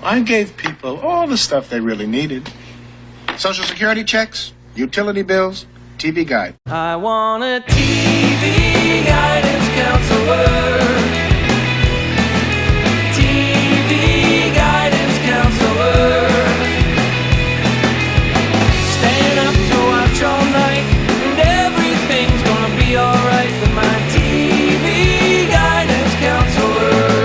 I gave people all the stuff they really needed. Social Security checks, utility bills, TV guide. I want a TV guidance counselor. TV guidance counselor. Staying up to watch all night, and everything's gonna be alright with my TV guidance counselor.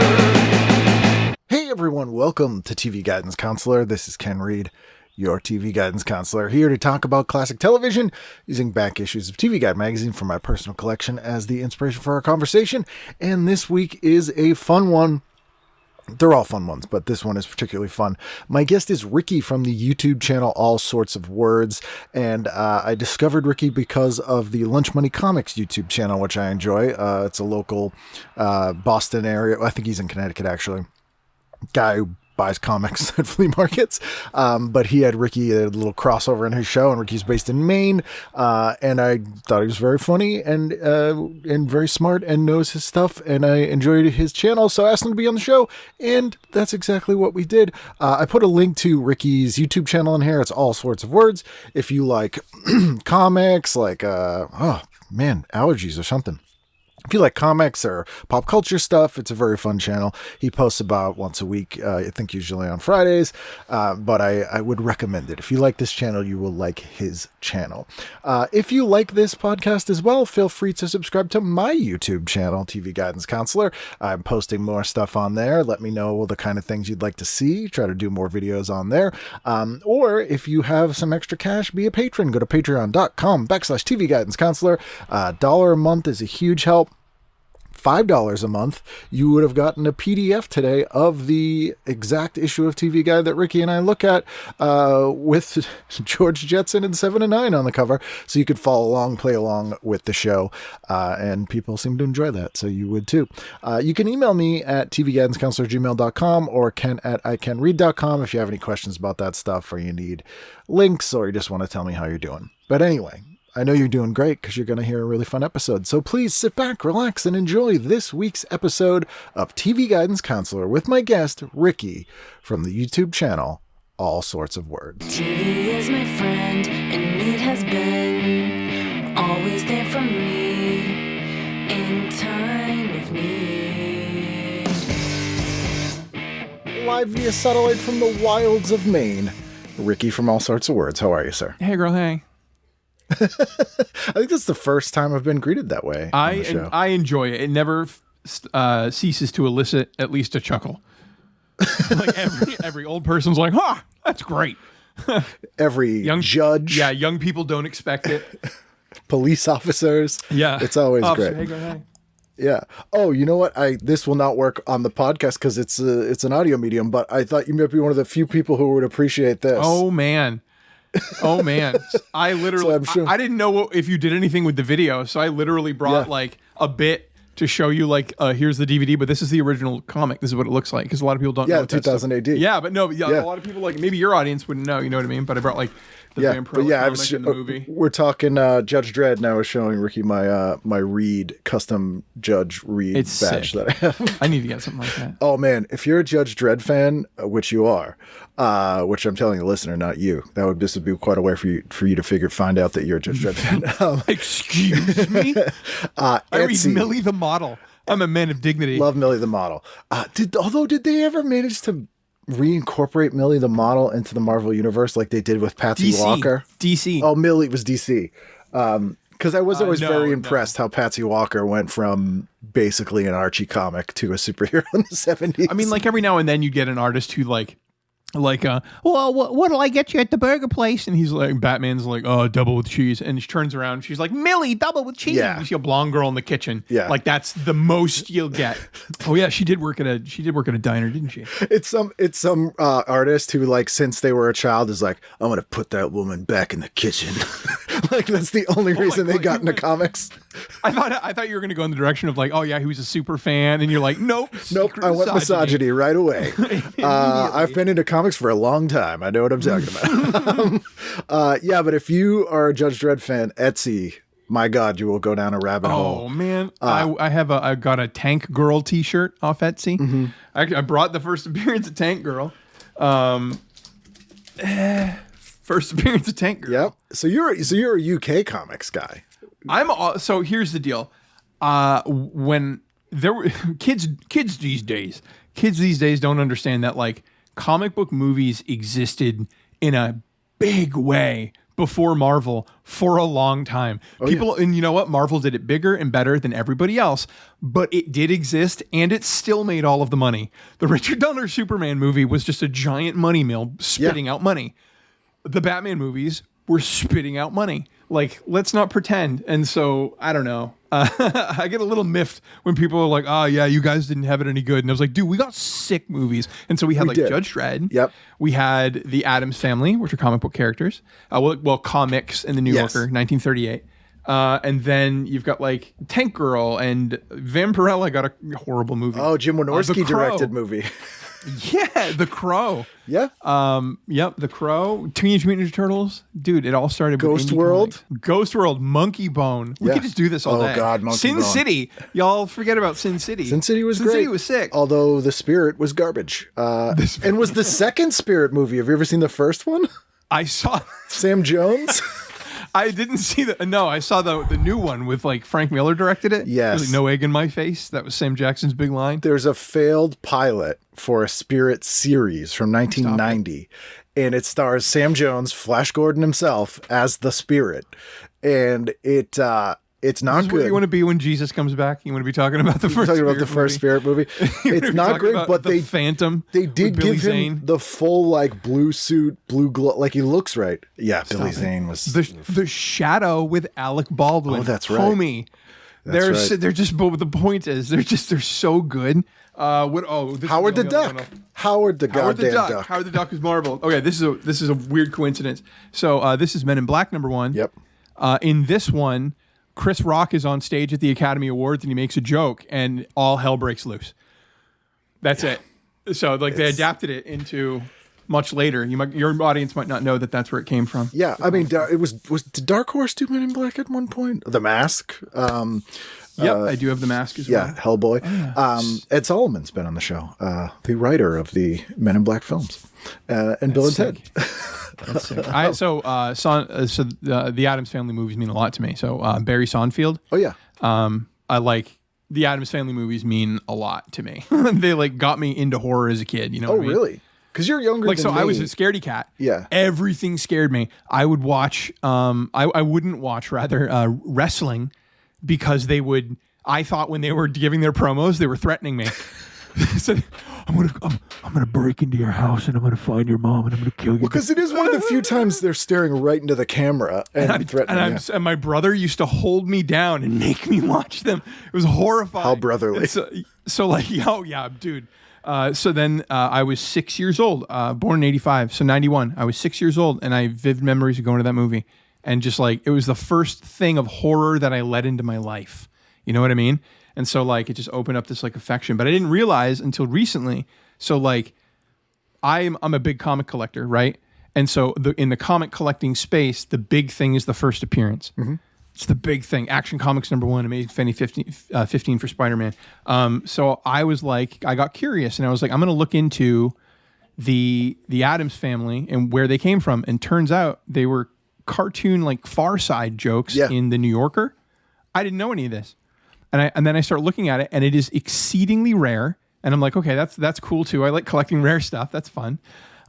Hey everyone, welcome to TV Guidance Counselor. This is Ken Reed, your TV Guidance Counselor, here to talk about classic television using back issues of TV Guide magazine from my personal collection as the inspiration for our conversation. And this week is a fun one. They're all fun ones, but this one is particularly fun. My guest is Ricky from the YouTube channel All Sorts of Words, and I discovered Ricky because of the Lunch Money Comics YouTube channel, which I enjoy. It's a local Boston area. I think he's in Connecticut, actually. Guy who buys comics at flea markets, but he had Ricky a little crossover in his show, and Ricky's based in Maine, and I thought he was very funny and very smart and knows his stuff, and I enjoyed his channel, so I asked him to be on the show, and that's exactly what we did. I put a link to Ricky's YouTube channel in here. It's All Sorts of Words. If you like comics, like oh man, allergies or something. If you like comics or pop culture stuff, it's a very fun channel. He posts about once a week, I think usually on Fridays, but I would recommend it. If you like this channel, you will like his channel. If you like this podcast as well, feel free to subscribe to my YouTube channel, TV Guidance Counselor. I'm posting more stuff on there. Let me know the kind of things you'd like to see. Try to do more videos on there. Or if you have some extra cash, be a patron. Go to patreon.com/TV Guidance Counselor. $1 a month is a huge help. $5 a month, you would have gotten a PDF today of the exact issue of TV Guide that Ricky and I look at with George Jetson and 7 and 9 on the cover, so you could follow along, play along with the show, and people seem to enjoy that, so you would too. You can email me at tvguidancecounselor@gmail.com or ken@icanread.com if you have any questions about that stuff, or you need links, or you just want to tell me how you're doing. But anyway, I know you're doing great because you're going to hear a really fun episode. So please sit back, relax, and enjoy this week's episode of TV Guidance Counselor with my guest, Ricky, from the YouTube channel All Sorts of Words. TV is my friend, and it has been always there for me in time of need. Live via satellite from the wilds of Maine, Ricky from All Sorts of Words. How are you, sir? Hey, girl, hey. I think that's the first time I've been greeted that way. I enjoy it. It never ceases to elicit at least a chuckle. Like every old person's like, "Huh, that's great." Every young judge, young people don't expect it. Police officers, it's always great. Hey, girl, hey. Yeah. Oh, you know what? This will not work on the podcast because it's an audio medium. But I thought you might be one of the few people who would appreciate this. Oh man. I literally, so I didn't know if you did anything with the video, so I literally brought like a bit to show you, like, here's the DVD, but this is the original comic. This is what it looks like, because a lot of people don't know. Yeah, 2000 AD. Yeah, but no, a lot of people, like, maybe your audience wouldn't know, you know what I mean? But I brought, like, the Vampire comic in the movie. We're talking Judge Dredd, and I was showing Ricky my Reed, custom Judge Reed badge that I have. I need to get something like that. Oh, man, if you're a Judge Dredd fan, which you are, which I'm telling the listener, not you, this would be quite a way for you to find out that you're a Judge Dredd fan. Excuse me? I read Millie the Model. I'm a man of dignity. Love Millie the Model. Did they ever manage to reincorporate Millie the Model into the Marvel Universe like they did with Patsy Walker? DC. Oh, Millie was DC. Because I was always very impressed how Patsy Walker went from basically an Archie comic to a superhero in the 70s. I mean, like, every now and then you get an artist who well, what'll I get you at the burger place? And he's like, Batman's like, oh, double with cheese. And she turns around, she's like, Millie, double with cheese. Yeah. You see a blonde girl in the kitchen. Yeah. Like, that's the most you'll get. Oh yeah, she did work at a diner, didn't she? It's some artist who, like, since they were a child is like, I'm gonna put that woman back in the kitchen. Like, that's the only reason they got into comics. I thought you were gonna go in the direction of, like, oh yeah, he was a super fan, and you're like, nope, I went misogyny right away. I've been into comics for a long time. I know what I'm talking about. But if you are a Judge Dredd fan, Etsy, my God, you will go down a rabbit hole. Oh man, I got a Tank Girl T-shirt off Etsy. Mm-hmm. I brought the first appearance of Tank Girl. First appearance of Tank Girl. Yep. So you're a UK comics guy. So here's the deal. When there were kids these days don't understand that like comic book movies existed in a big way before Marvel for a long time. And you know what? Marvel did it bigger and better than everybody else, but it did exist and it still made all of the money. The Richard Donner Superman movie was just a giant money mill spitting out money. The Batman movies were spitting out money. Like, let's not pretend. And so, I don't know. I get a little miffed when people are like, oh, yeah, you guys didn't have it any good. And I was like, dude, we got sick movies. And so we had Judge Dredd. Yep. We had the Addams Family, which are comic book characters. Comics in the New Yorker, 1938. And then you've got like Tank Girl and Vampirella got a horrible movie. Oh, Jim Wynorski directed movie. Yeah, The Crow. Yeah. Yep, The Crow, Teenage Mutant Ninja Turtles. Dude, it all started with Ghost World. Ghost World, Monkey Bone. We could just do this all day. Oh God, Monkey Bone. Sin City. Y'all forget about Sin City. Sin City was great. Sin City was sick. Although The Spirit was garbage. And was the second Spirit movie. Have you ever seen the first one? I saw Sam Jones. I didn't see I saw the new one with like Frank Miller directed it. Yes. It was like, no egg in my face. That was Sam Jackson's big line. There's a failed pilot for a Spirit series from 1990, and it stars Sam Jones, Flash Gordon himself, as the Spirit. And it's not good. Where you want to be when Jesus comes back? You want to be talking about the first Spirit movie? It's not great, but the Phantom. They did give him the full like blue suit, blue glow, like he looks right. Yeah, Billy Zane was the Shadow with Alec Baldwin. Oh, that's right, homie. They're just. But the point is, they're so good. Howard the Duck. Howard the goddamn Duck. Howard the Duck is Marvel. Okay, this is a weird coincidence. So this is Men in Black #1. Yep. In this one, Chris Rock is on stage at the Academy Awards and he makes a joke and all hell breaks loose. That's it. So they adapted it into much later. Your audience might not know that that's where it came from. Yeah, I mean, did Dark Horse do Men in Black at one point? The Mask. Yep, I do have The Mask as well. Yeah, Hellboy. Oh, yeah. Ed Solomon's been on the show, the writer of the Men in Black films, and Bill and Ted. That's sick. The Addams Family movies mean a lot to me. So Barry Sonfield. Oh yeah. I like the Addams Family movies mean a lot to me. They like got me into horror as a kid. You know? Oh what I mean? Really? Because you're younger. Like than me. I was a scaredy cat. Yeah. Everything scared me. I would watch. I wouldn't watch wrestling because they would. I thought when they were giving their promos, they were threatening me. So, I'm gonna break into your house and I'm gonna find your mom and I'm gonna kill you. Because it is one of the few times they're staring right into the camera and threatening. And my brother used to hold me down and make me watch them. It was horrifying. How brotherly. So like, oh yeah, dude. So then I was 6 years old, born in 85. So 91, I was 6 years old and I have vivid memories of going to that movie. And just like, it was the first thing of horror that I let into my life. You know what I mean? And so like it just opened up this like affection, but I didn't realize until recently. So like I'm a big comic collector, right? And so in the comic collecting space, the big thing is the first appearance. Mm-hmm. It's the big thing. Action Comics #1, Amazing Fanny 15 for Spider-Man. So I was like, I got curious and I was like, I'm going to look into the Addams Family and where they came from. And turns out they were cartoon like Far Side jokes in the New Yorker. I didn't know any of this. And then I start looking at it, and it is exceedingly rare. And I'm like, okay, that's cool too. I like collecting rare stuff. That's fun.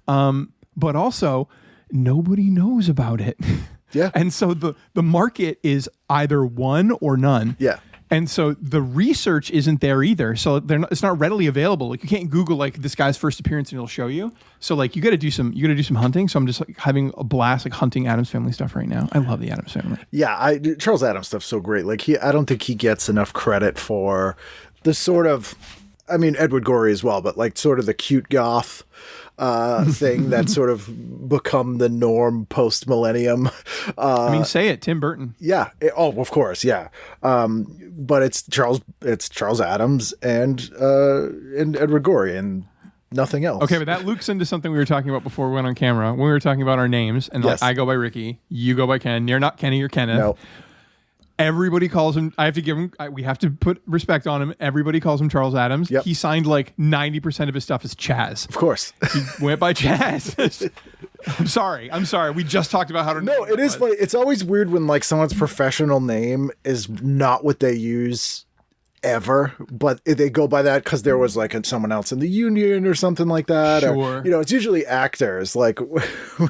But also, nobody knows about it. Yeah. And so the market is either one or none. Yeah. And so the research isn't there either. So it's not readily available. Like you can't Google like this guy's first appearance and it'll show you. So like you got to do some hunting. So I'm just like having a blast like hunting Addams Family stuff right now. I love the Addams Family. Yeah, Charles Addams stuff's so great. Like I don't think he gets enough credit for the sort of, I mean Edward Gorey as well, but like sort of the cute goth thing that sort of become the norm post millennium. I mean, say it, Tim Burton. Yeah. Of course. Yeah. But it's Charles Addams and Edward Gorey and nothing else. Okay, but that loops into something we were talking about before we went on camera. When we were talking about our names, and like, I go by Ricky, you go by Ken. You're not Kenny, you're Kenneth. No. Everybody calls him. I have to give him. We have to put respect on him. Everybody calls him Charles Adams. Yep. He signed like 90% of his stuff as Chaz. Of course. He went by Chaz. I'm sorry. We just talked about how to. No, it is funny. It's always weird when like someone's professional name is not what they use ever, but they go by that because there was like someone else in the union or something like that. Sure. Or, it's usually actors. Like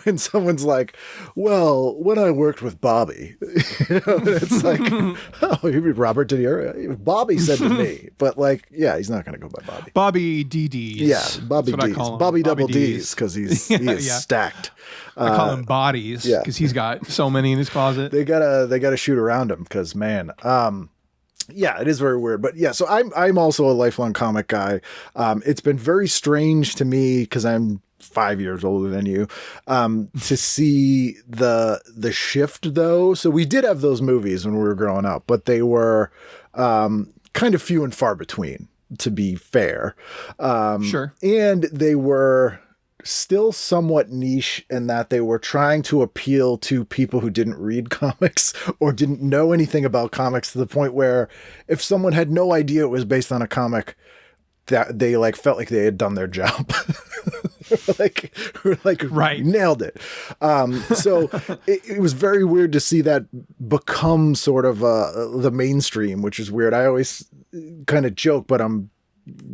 when someone's like, well, when I worked with Bobby, it's like, oh, you mean Robert De Niro? Bobby said to me, but like, yeah, he's not going to go by Bobby. Bobby DDs. Yeah, Bobby D's. Bobby double D's because he is Yeah. stacked. I call him bodies because he's got so many in his closet. They gotta shoot around him because man, yeah, it is very weird. But yeah, so I'm also a lifelong comic guy. It's been very strange to me because I'm 5 years older than you, to see the shift though. So we did have those movies when we were growing up, but they were kind of few and far between, to be fair. Sure. And they were still somewhat niche in that they were trying to appeal to people who didn't read comics or didn't know anything about comics, to the point where if someone had no idea it was based on a comic, that they like felt like they had done their job. Right. Nailed it. So it was very weird to see that become sort of the mainstream, which is weird. I always kind of joke, but I'm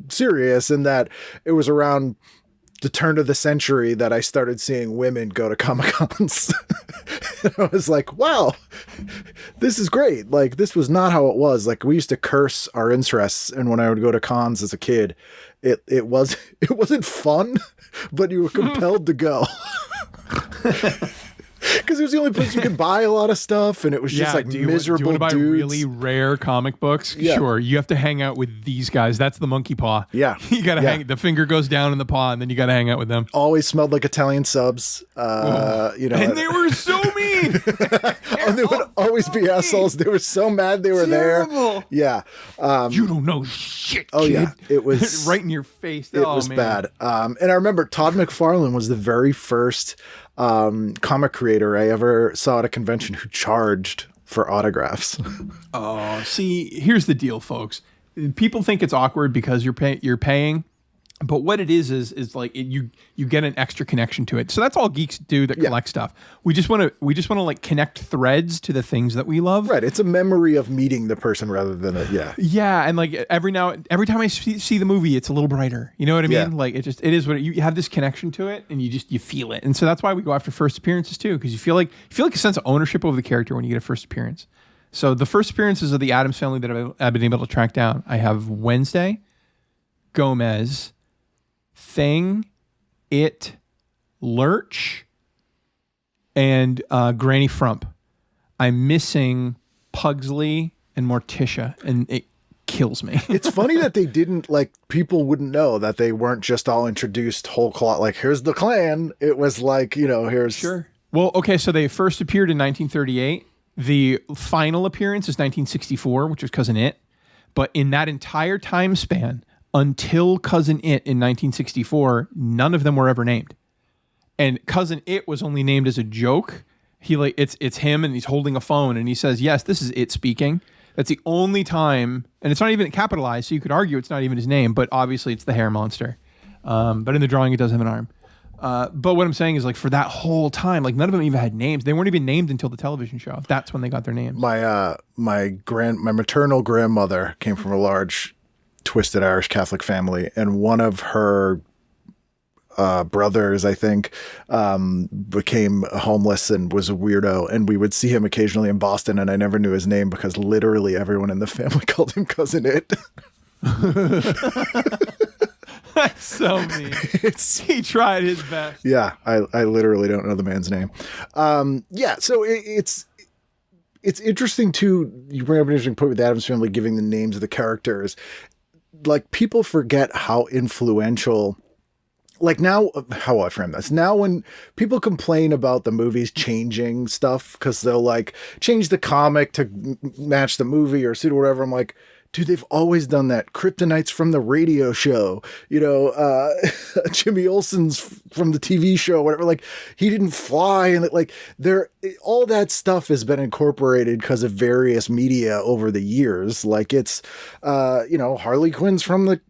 serious in that it was around the turn of the century that I started seeing women go to Comic-Cons. I was like, wow, this is great. Like, this was not how it was. Like, we used to curse our interests. And when I would go to cons as a kid, it wasn't fun, but you were compelled to go. Because it was the only place you could buy a lot of stuff, and it was just miserable. Do you want to buy dudes. really rare comic books? Yeah. Sure, you have to hang out with these guys. That's the monkey paw. Yeah, you gotta hang. The finger goes down in the paw, and then you gotta hang out with them. Always smelled like Italian subs. And they were so mean. And they would always be assholes. They were so mad they were Terrible. there. Yeah. You don't know shit. Oh kid. yeah, it was right in your face. It was bad. And I remember Todd McFarlane was the very first comic creator I ever saw at a convention who charged for autographs. Oh, see, here's the deal, folks. People think it's awkward because you're paying, but what it is like you get an extra connection to it. So that's all geeks do that collect stuff. We just want to like connect threads to the things that we love. Right. It's a memory of meeting the person rather than Yeah, and like every time I see the movie, it's a little brighter. You know what I mean? Yeah. Like it is what you have this connection to it, and you feel it. And so that's why we go after first appearances too, because you feel like a sense of ownership over the character when you get a first appearance. So the first appearances of the Addams family that I've been able to track down, I have Wednesday, Gomez, Thing, It, Lurch, and Granny Frump. I'm missing Pugsley and Morticia, and it kills me. It's funny that they didn't, like, people wouldn't know that they weren't just all introduced whole cloth, like, here's the clan. It was like, here's... Sure. Well, okay, so they first appeared in 1938. The final appearance is 1964, which was Cousin It. But in that entire time span, until Cousin It in 1964, none of them were ever named. And Cousin It was only named as a joke. It's him, and he's holding a phone, and he says, yes, this is It speaking. That's the only time, and it's not even capitalized, so you could argue it's not even his name, but obviously it's the hair monster. But in the drawing, it does have an arm. But what I'm saying is, like, for that whole time, like, none of them even had names. They weren't even named until the television show. That's when they got their names. My maternal grandmother came from a large, twisted Irish Catholic family, and one of her brothers, I think, became homeless and was a weirdo, and we would see him occasionally in Boston, and I never knew his name because literally everyone in the family called him Cousin It. That's so mean. He tried his best. Yeah, I literally don't know the man's name. So it's interesting too. You bring up an interesting point with the Addams family giving the names of the characters. Like, people forget how influential. Like, now, how will I frame this? Now when people complain about the movies changing stuff because they'll like change the comic to match the movie or suit or whatever, I'm like, dude, they've always done that. Kryptonite's from the radio show, you know, Jimmy Olsen's from the TV show, whatever. Like, he didn't fly, and like all that stuff has been incorporated because of various media over the years. Like, it's you know, Harley Quinn's from the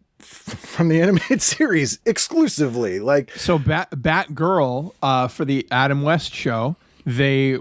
animated series exclusively. Like, so Batgirl for the Adam West show, they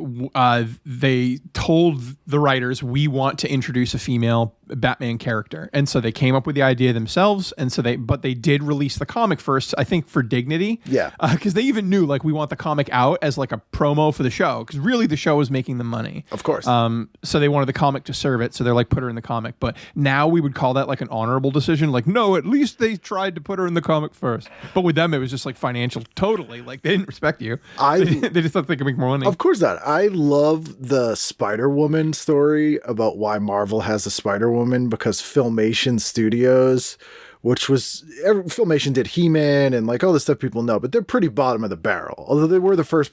told the writers, we want to introduce a female Batman character, and so they came up with the idea themselves, and so they did release the comic first, I think, for dignity, because they even knew, like, we want the comic out as like a promo for the show, because really the show was making them money, of course. So they wanted the comic to serve it, so they're like, put her in the comic. But now we would call that like an honorable decision, like, no, at least they tried to put her in the comic first. But with them, it was just like financial, totally, like, they didn't respect you. They just thought they could make more money. Of course not. I love the Spider-Woman story about why Marvel has a Spider-Woman, because Filmation Studios, Filmation did He-Man and like all the stuff people know, but they're pretty bottom of the barrel. Although they were the first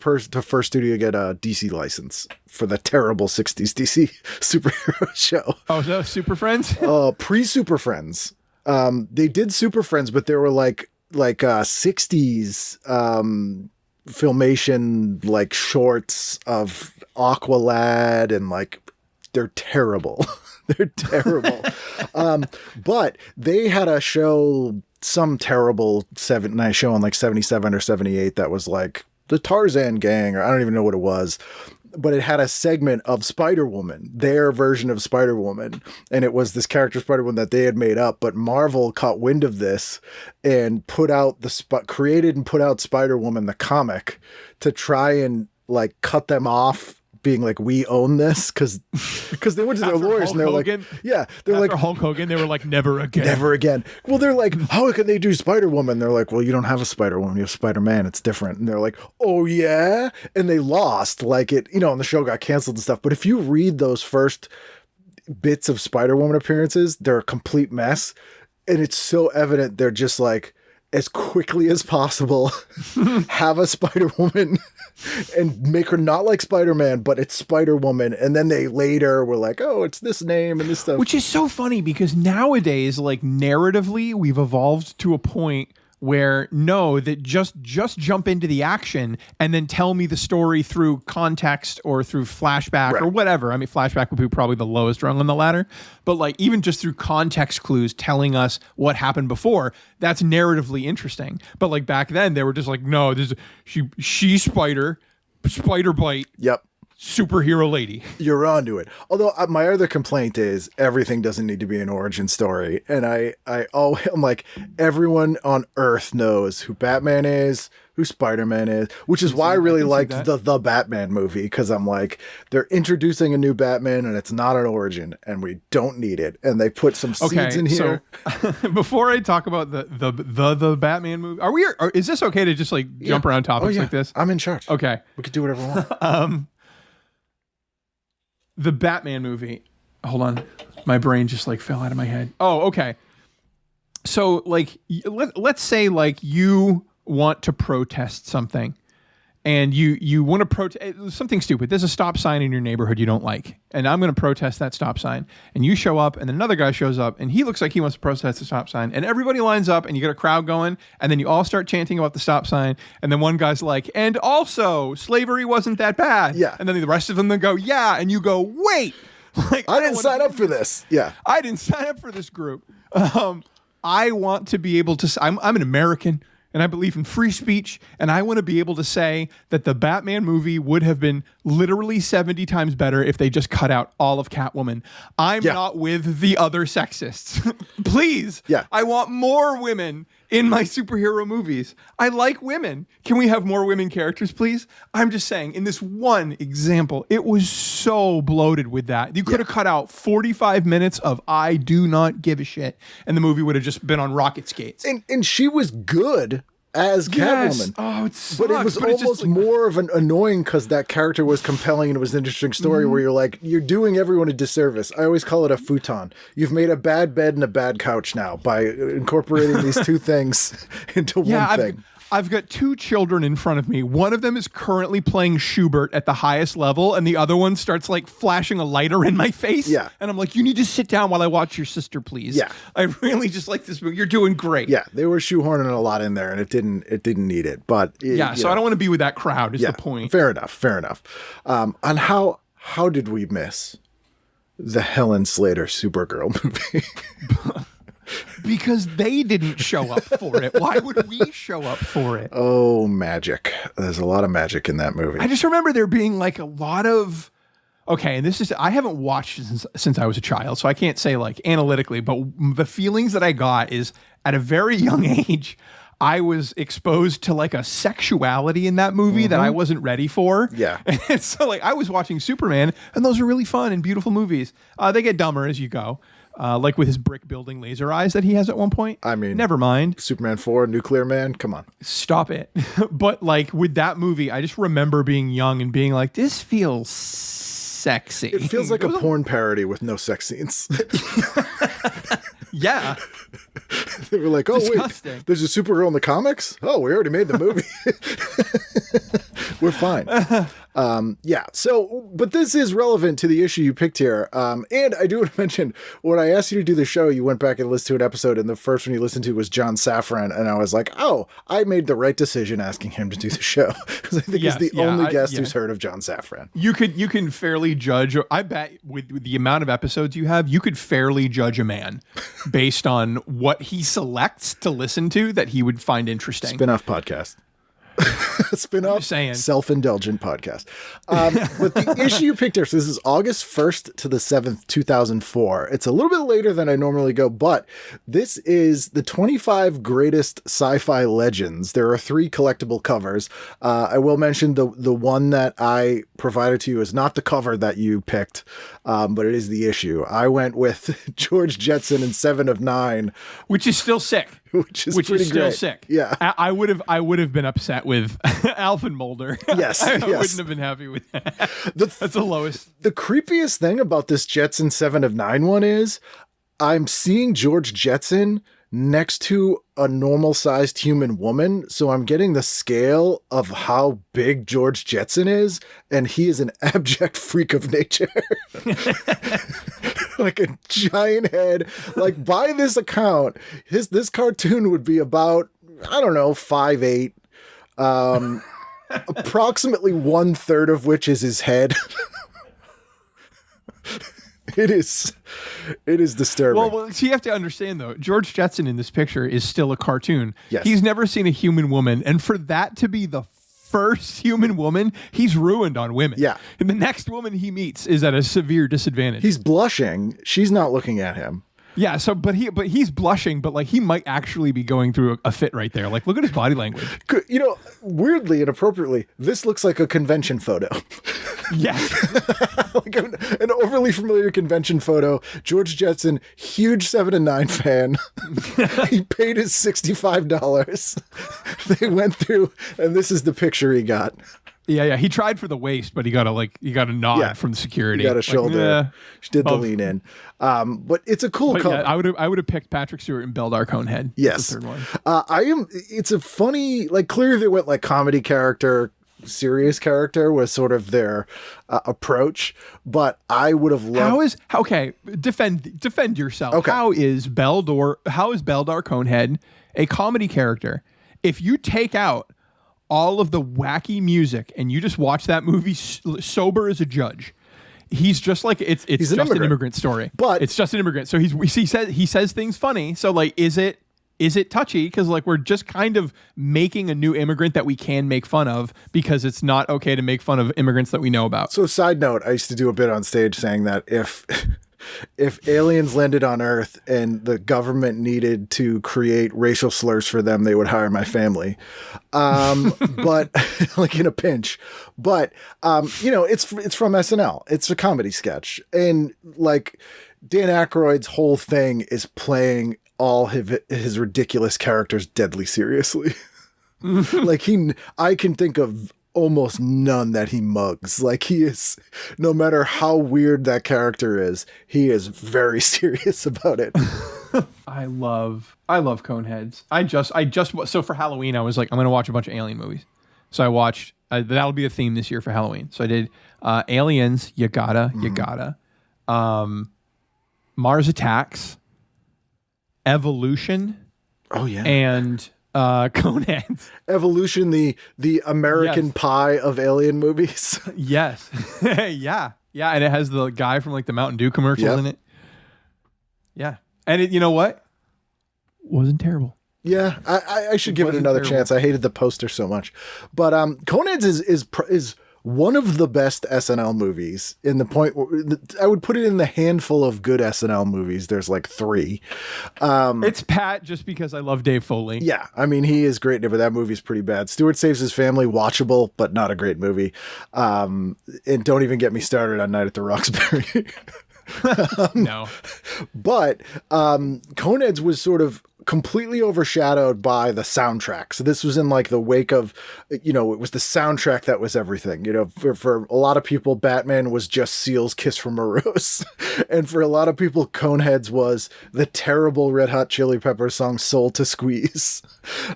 studio to get a DC license for the terrible 60s DC superhero show. Oh, is that Super Friends? Pre-Super Friends. They did Super Friends, but they were like 60s Filmation like shorts of Aqualad, and like they're terrible. They're terrible. But they had a show, some terrible night show on like 77 or 78 that was like the Tarzan gang, or I don't even know what it was. But it had a segment of Spider-Woman, their version of Spider-Woman. And it was this character Spider-Woman that they had made up. But Marvel caught wind of this and created and put out Spider-Woman, the comic, to try and like cut them off, being like, we own this, because they went to their lawyers and they're like, Hulk Hogan, they were like, never again. Well, they're like, how can they do Spider-Woman? They're like, well, you don't have a Spider-Woman, you have Spider-Man, it's different. And they're like, oh yeah, and they lost, like, it, you know, and the show got canceled and stuff. But if you read those first bits of Spider-Woman appearances, they're a complete mess, and it's so evident they're just like, as quickly as possible, have a Spider-Woman and make her not like Spider-Man, but it's Spider-Woman. And then they later were like, oh, it's this name and this stuff. Which is so funny, because nowadays, like, narratively, we've evolved to a point where just jump into the action and then tell me the story through context or through flashback or whatever. I mean, flashback would be probably the lowest rung on the ladder, but like even just through context clues telling us what happened before, that's narratively interesting. But like back then they were just like, no, this she spider bite. Yep. Superhero lady. You're onto it. Although my other complaint is everything doesn't need to be an origin story. And I'm like, everyone on Earth knows who Batman is, who Spider-Man is, which is why I really liked the Batman movie, because I'm like, they're introducing a new Batman and it's not an origin and we don't need it. And they put some seeds in here. So before I talk about the Batman movie, is this okay to just like jump around topics like this? I'm in charge. Okay. We could do whatever we want. The Batman movie. Hold on. My brain just like fell out of my head. Oh, okay. So like, let's say like you want to protest something, and you want to protest something stupid. There's a stop sign in your neighborhood you don't like, and I'm going to protest that stop sign. And you show up, and then another guy shows up, and he looks like he wants to protest the stop sign. And everybody lines up, and you get a crowd going, and then you all start chanting about the stop sign. And then one guy's like, and also, slavery wasn't that bad. Yeah. And then the rest of them then go, yeah. And you go, wait. Like, I didn't sign up for this. Yeah. I didn't sign up for this group. I want to be able to. I'm an American, and I believe in free speech, and I want to be able to say that the Batman movie would have been literally 70 times better if they just cut out all of Catwoman. I'm not with the other sexists. Please. Yeah. I want more women in my superhero movies. I like women. Can we have more women characters, please? I'm just saying, in this one example, it was so bloated with that. You could have cut out 45 minutes of I do not give a shit, and the movie would have just been on rocket skates. And she was good as Catwoman. Oh, it sucks, but it was almost more of an annoying, because that character was compelling and it was an interesting story where you're like, you're doing everyone a disservice. I always call it a futon. You've made a bad bed and a bad couch now by incorporating these two things into one thing. I've got two children in front of me. One of them is currently playing Schubert at the highest level, and the other one starts like flashing a lighter in my face. Yeah. And I'm like, you need to sit down while I watch your sister, please. Yeah. I really just like this movie. You're doing great. Yeah, they were shoehorning a lot in there, and it didn't need it. But so I don't want to be with that crowd. Is the point? Fair enough. On how did we miss the Helen Slater Supergirl movie? Because they didn't show up for it. Why would we show up for it? Oh, magic. There's a lot of magic in that movie. I just remember there being like a lot of, okay, and this is, I haven't watched since I was a child, so I can't say like analytically, but the feelings that I got is at a very young age, I was exposed to like a sexuality in that movie that I wasn't ready for. Yeah. And so like I was watching Superman, and those are really fun and beautiful movies. They get dumber as you go. Like with his brick building laser eyes that he has at one point. I mean, never mind. Superman 4, Nuclear Man. Come on. Stop it. But like with that movie, I just remember being young and being like, this feels sexy. It feels like a porn parody with no sex scenes. Yeah. They were like, oh, disgusting. Wait, there's a Supergirl in the comics? Oh, we already made the movie. We're fine. So, but this is relevant to the issue you picked here. And I do want to mention, when I asked you to do the show, you went back and listened to an episode, and the first one you listened to was John Safran, and I was like, oh, I made the right decision asking him to do the show, because I think he's the only guest who's heard of John Safran. You can fairly judge, I bet with the amount of episodes you have, you could fairly judge a man based on what he selects to listen to that he would find interesting. Spin-off podcast. Spin-off self-indulgent podcast. But the issue you picked here, so this is August 1st to the 7th, 2004. It's a little bit later than I normally go, but this is the 25 greatest sci-fi legends. There are 3 collectible covers. I will mention the one that I provided to you is not the cover that you picked, but it is the issue. I went with George Jetson and 7 of 9. Which is still sick. Which is still great. Sick. Yeah. I would have been upset with Alvin Mulder. Yes. I wouldn't have been happy with that. That's the lowest. The creepiest thing about this Jetson 7 of 9 one is I'm seeing George Jetson next to a normal sized human woman. So I'm getting the scale of how big George Jetson is. And he is an abject freak of nature. Like a giant head. Like by this account, this cartoon would be about, I don't know, 5'8". Approximately 1/3 of which is his head. It is disturbing. Well, so you have to understand though, George Jetson in this picture is still a cartoon. Yes. He's never seen a human woman, and for that to be the first human woman, he's ruined on women. Yeah. And the next woman he meets is at a severe disadvantage. He's blushing. She's not looking at him. Yeah, so but he's blushing, but like he might actually be going through a fit right there. Like look at his body language. You know, weirdly and appropriately, this looks like a convention photo. Yes. Like an overly familiar convention photo. George Jetson, huge 7 of 9 fan. He paid his $65. They went through, and this is the picture he got. Yeah. He tried for the waist, but he got a nod from the security. He got a shoulder. She did the lean in. But it's a cool color. Yeah, I would have picked Patrick Stewart and Beldar Conehead. Yes. The third one. It's a funny, like clearly they went like comedy character, serious character was sort of their approach, but I would have loved. Defend yourself. Okay. How is Beldar Conehead a comedy character? If you take out all of the wacky music and you just watch that movie sober as a judge, he's just like it's just an immigrant story. But it's just an immigrant. So he says things funny. So like, is it touchy? Because like we're just kind of making a new immigrant that we can make fun of because it's not okay to make fun of immigrants that we know about. So side note, I used to do a bit on stage saying that if aliens landed on Earth and the government needed to create racial slurs for them, they would hire my family. But like in a pinch, but it's from SNL. It's a comedy sketch. And like Dan Aykroyd's whole thing is playing all his ridiculous characters deadly seriously. Like I can think of almost none that he mugs. Like he is, no matter how weird that character is, he is very serious about it. I love Coneheads. So for Halloween, I was like, I'm going to watch a bunch of Alien movies. So I watched, that'll be a theme this year for Halloween. So I did Aliens, you gotta. Mars Attacks, Evolution. Oh, yeah. And Coneheads. Evolution, the American Yes. Pie of alien movies. Yes. Yeah. Yeah. And it has the guy from like the Mountain Dew commercials Yep. in it. Yeah. And it, you know what? Wasn't terrible. Yeah, I should give it wasn't another terrible. chance. I hated the poster so much, but Coneheads is one of the best SNL movies. In the point, I would put it in the handful of good SNL movies. There's like 3. It's Pat just because I love Dave Foley. Yeah, I mean he is great in it, but that movie's pretty bad. Stuart Saves His Family, watchable, but not a great movie. And don't even get me started on Night at the Roxbury. No. But Coneheads was sort of completely overshadowed by the soundtrack. So this was in like the wake of, it was the soundtrack that was everything. For a lot of people, Batman was just Seal's Kiss from a Rose. And for a lot of people, Coneheads was the terrible Red Hot Chili Peppers song Soul to Squeeze.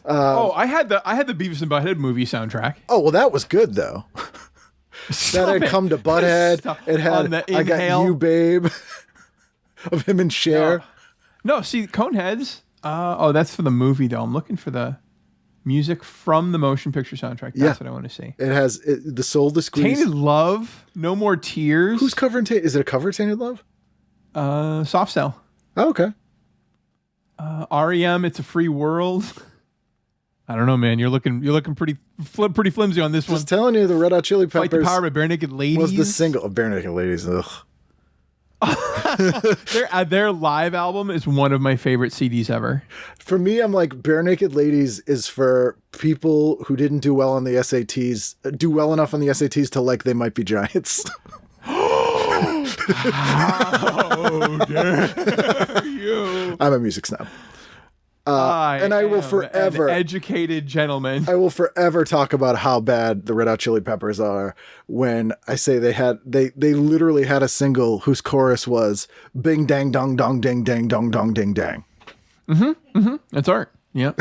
I had the Beavis and Butthead movie soundtrack. Oh, well, that was good though. That had Come to Butthead. Stop. It had On the I Got Inhale. You, Babe of him and Cher. No, see, Coneheads. That's for the movie though. I'm looking for the music from the motion picture soundtrack. That's what I want to see. It has the Soul to Squeeze. Tainted Love, No More Tears. Who's covering Tainted? Is it a cover of Tainted Love? Soft Cell. Oh, okay. REM, It's a Free World. I don't know, man. You're looking pretty flimsy on this one. Just telling you, the Red Hot Chili Fight the Peppers Power by Bare Naked Ladies was the single of Bare Naked Ladies. Ugh. Their live album is one of my favorite CDs ever. For me, I'm like, Bare Naked Ladies is for people who didn't do well on the SATs, do well enough on the SATs to like They Might Be Giants. How dare you? I'm a music snob. And I will am forever an educated gentleman. I will forever talk about how bad the Red Hot Chili Peppers are when I say they literally had a single whose chorus was bing dang dong dong ding dang dong dong ding dang. That's art. Yeah.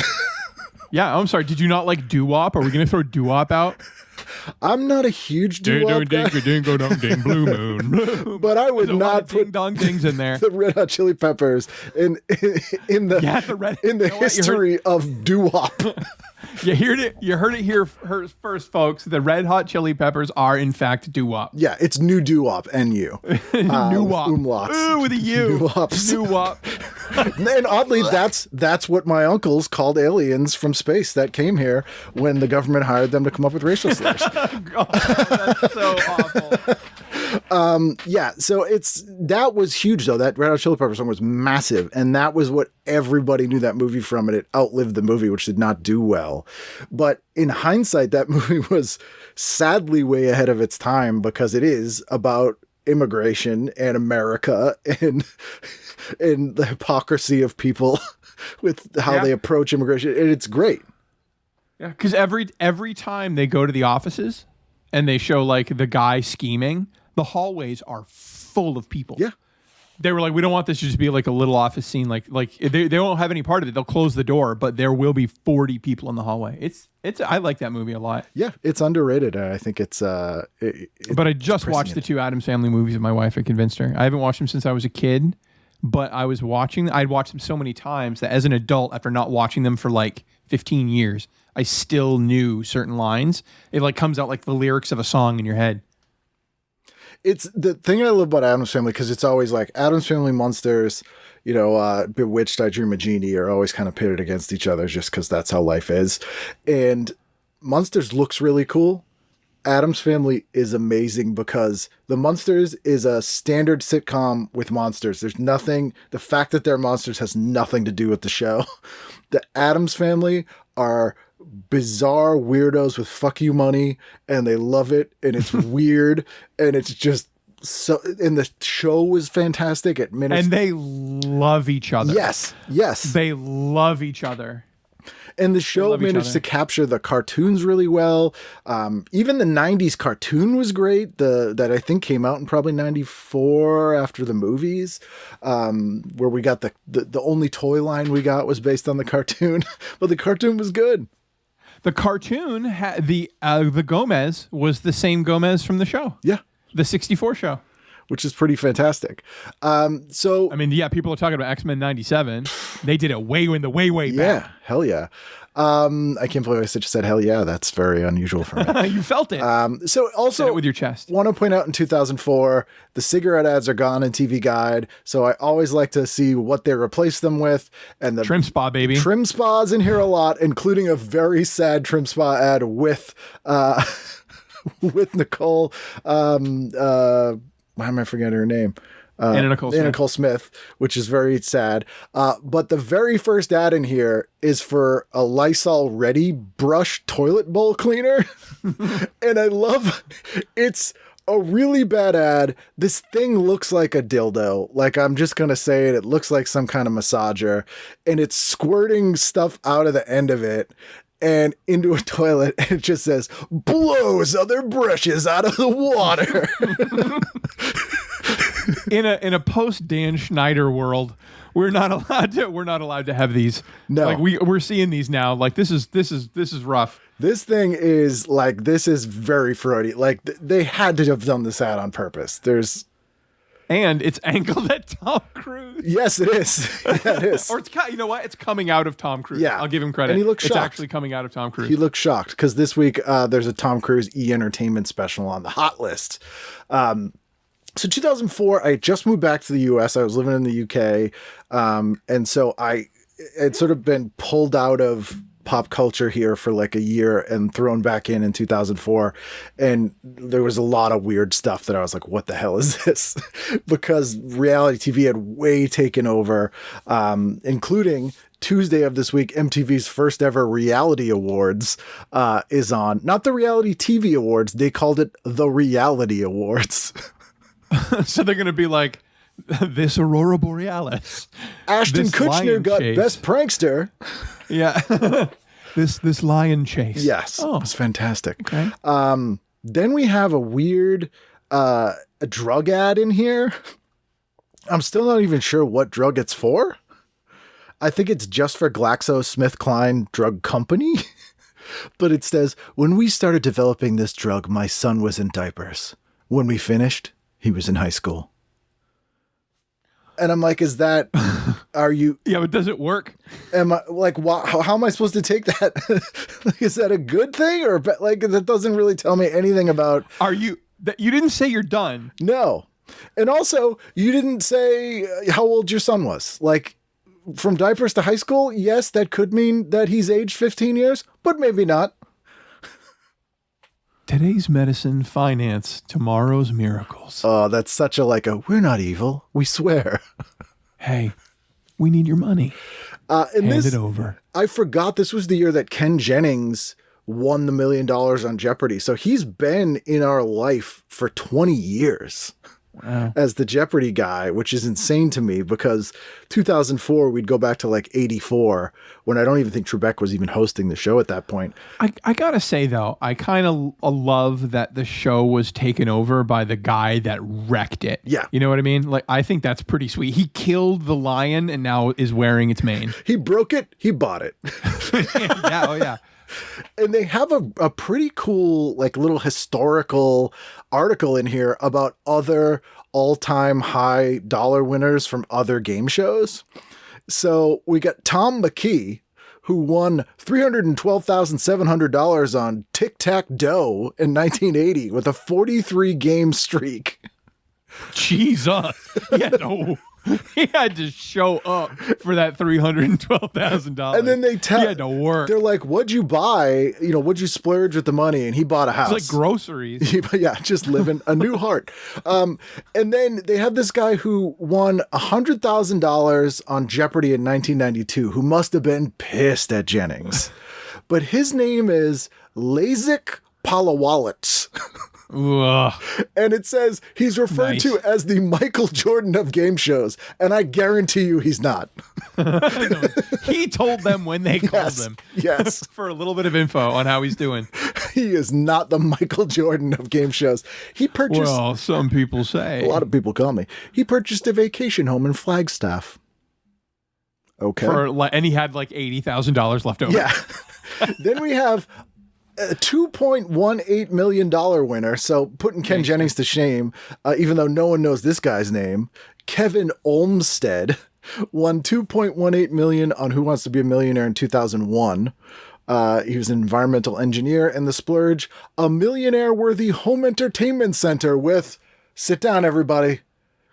Yeah, I'm sorry. Did you not like doo-wop? Are we going to throw doo-wop out? I'm not a huge doo-wop guy, Dingo dong ding blue moon. but I would There's a lot not of ding put dong dings in there. the Red Hot Chili Peppers in the in the You know what? history of doo-wop. You heard it here first, folks. The Red Hot Chili Peppers are in fact doo-wop. Yeah, it's new doo-wop, N-U. New-wop. Umlauts. Ooh, with a U. Doo-wops. Doo-wop. And oddly, that's what my uncles called aliens from space that came here when the government hired them to come up with racial slurs. Oh, that's so awful. Yeah, so that was huge though. That Red Hot Chili Peppers song was massive, and that was what everybody knew that movie from, and it outlived the movie, which did not do well. But in hindsight, that movie was sadly way ahead of its time because it is about immigration and America and the hypocrisy of people with how they approach immigration, and it's great. Yeah, because every time they go to the offices and they show like the guy scheming, the hallways are full of people. Yeah. They were like, we don't want this to just be like a little office scene. Like they won't have any part of it. They'll close the door, but there will be 40 people in the hallway. I like that movie a lot. Yeah, it's underrated. And I think it's But I just watched the 2 Addams Family movies with my wife. I convinced her. I haven't watched them since I was a kid, but I'd watched them so many times that as an adult, after not watching them for like 15 years, I still knew certain lines. It like comes out like the lyrics of a song in your head. It's the thing I love about Addams Family, because it's always like Addams Family, Monsters, Bewitched, I Dream of Jeannie are always kind of pitted against each other just because that's how life is. And Monsters looks really cool. Addams Family is amazing because the Munsters is a standard sitcom with monsters. There's nothing, the fact that they're monsters has nothing to do with the show. The Addams Family are bizarre weirdos with fuck you money, and they love it, and it's weird, and it's just so, and the show was fantastic at minutes. And they love each other. Yes. They love each other. And the show managed to capture the cartoons really well. Even the 90s cartoon was great. That I think came out in probably 94 after the movies, where we got the only toy line we got was based on the cartoon, but the cartoon was good. The cartoon the Gomez was the same Gomez from the show. Yeah. The 64 show. Which is pretty fantastic. So I mean, yeah, people are talking about X-Men 97. They did it way back. Yeah, hell yeah. I can't believe I just said hell yeah. That's very unusual for me. You felt it. So also said it with your chest. Want to point out in 2004, the cigarette ads are gone in TV Guide. So I always like to see what they replace them with. And the Trim Spa, baby. Trim Spa's in here a lot, including a very sad Trim Spa ad with with Nicole. Why am I forgetting her name? Anna Nicole Smith, which is very sad. But the very first ad in here is for a Lysol Ready brush toilet bowl cleaner. And I love it's a really bad ad. This thing looks like a dildo. Like, I'm just going to say it. It looks like some kind of massager. And it's squirting stuff out of the end of it and into a toilet, and it just says, blows other brushes out of the water. In a post Dan Schneider world, we're not allowed to have these. No. Like we're seeing these now. Like this is rough. This thing is like, this is very Freudy. Like they had to have done this ad on purpose. And it's angled at Tom Cruise. Yes, it is. Yeah, it is. Or you know what? It's coming out of Tom Cruise. Yeah. I'll give him credit. And he looks shocked. It's actually coming out of Tom Cruise. He looks shocked because this week there's a Tom Cruise E-Entertainment special on the hot list. So 2004, I just moved back to the U.S. I was living in the U.K. And so I had sort of been pulled out of pop culture here for like a year and thrown back in 2004. And there was a lot of weird stuff that I was like, what the hell is this? Because reality TV had way taken over, including Tuesday of this week, MTV's first ever reality awards is on. Not the reality TV awards. They called it the Reality Awards. So they're going to be like, this Aurora Borealis. Ashton Kutcher got chase. Best Prankster. Yeah. this lion chase. Yes. Oh. It was fantastic. Okay. Then we have a weird a drug ad in here. I'm still not even sure what drug it's for. I think it's just for GlaxoSmithKline Drug Company. But it says, when we started developing this drug, my son was in diapers. When we finished, he was in high school. And I'm like, are you? Yeah, but does it work? Am I like, how am I supposed to take that? Is that a good thing? Or like, that doesn't really tell me anything about. You didn't say you're done. No. And also, you didn't say how old your son was. Like, from diapers to high school, yes, that could mean that he's aged 15 years, but maybe not. Today's medicine, finance, tomorrow's miracles. Oh, that's such we're not evil, we swear. Hey, we need your money. Hand it over. I forgot this was the year that Ken Jennings won the $1 million on Jeopardy. So he's been in our life for 20 years. Wow. As the Jeopardy guy, which is insane to me because 2004, we'd go back to like 84 when I don't even think Trebek was even hosting the show at that point. I gotta say though, I kind of love that the show was taken over by the guy that wrecked it. Yeah. You know what I mean? Like, I think that's pretty sweet. He killed the lion and now is wearing its mane. He broke it. He bought it. Yeah. Oh yeah. And they have a pretty cool, like, little historical article in here about other all-time high dollar winners from other game shows. So we got Tom McKee, who won $312,700 on Tic-Tac-Doe in 1980 with a 43-game streak. Jesus. Yeah, no. He had to show up for that $312,000. And then he had to work. They're like, what'd you buy? What'd you splurge with the money? And he bought a house. It's like groceries. Yeah, just living a new heart. And then they have this guy who won $100,000 on Jeopardy in 1992, who must have been pissed at Jennings. But his name is Lasik Palawalits. Ugh. And it says he's referred to as the Michael Jordan of game shows. And I guarantee you he's not. No, he told them when they called him. Yes. For a little bit of info on how he's doing. He is not the Michael Jordan of game shows. He purchased... Well, some people say. A lot of people call me. He purchased a vacation home in Flagstaff. Okay. And he had like $80,000 left over. Yeah. Then we have a $2.18 million winner. So putting Ken Jennings to shame, even though no one knows this guy's name, Kevin Olmsted won $2.18 million on Who Wants to Be a Millionaire in 2001. He was an environmental engineer, and the splurge, a millionaire-worthy home entertainment center with, sit down everybody,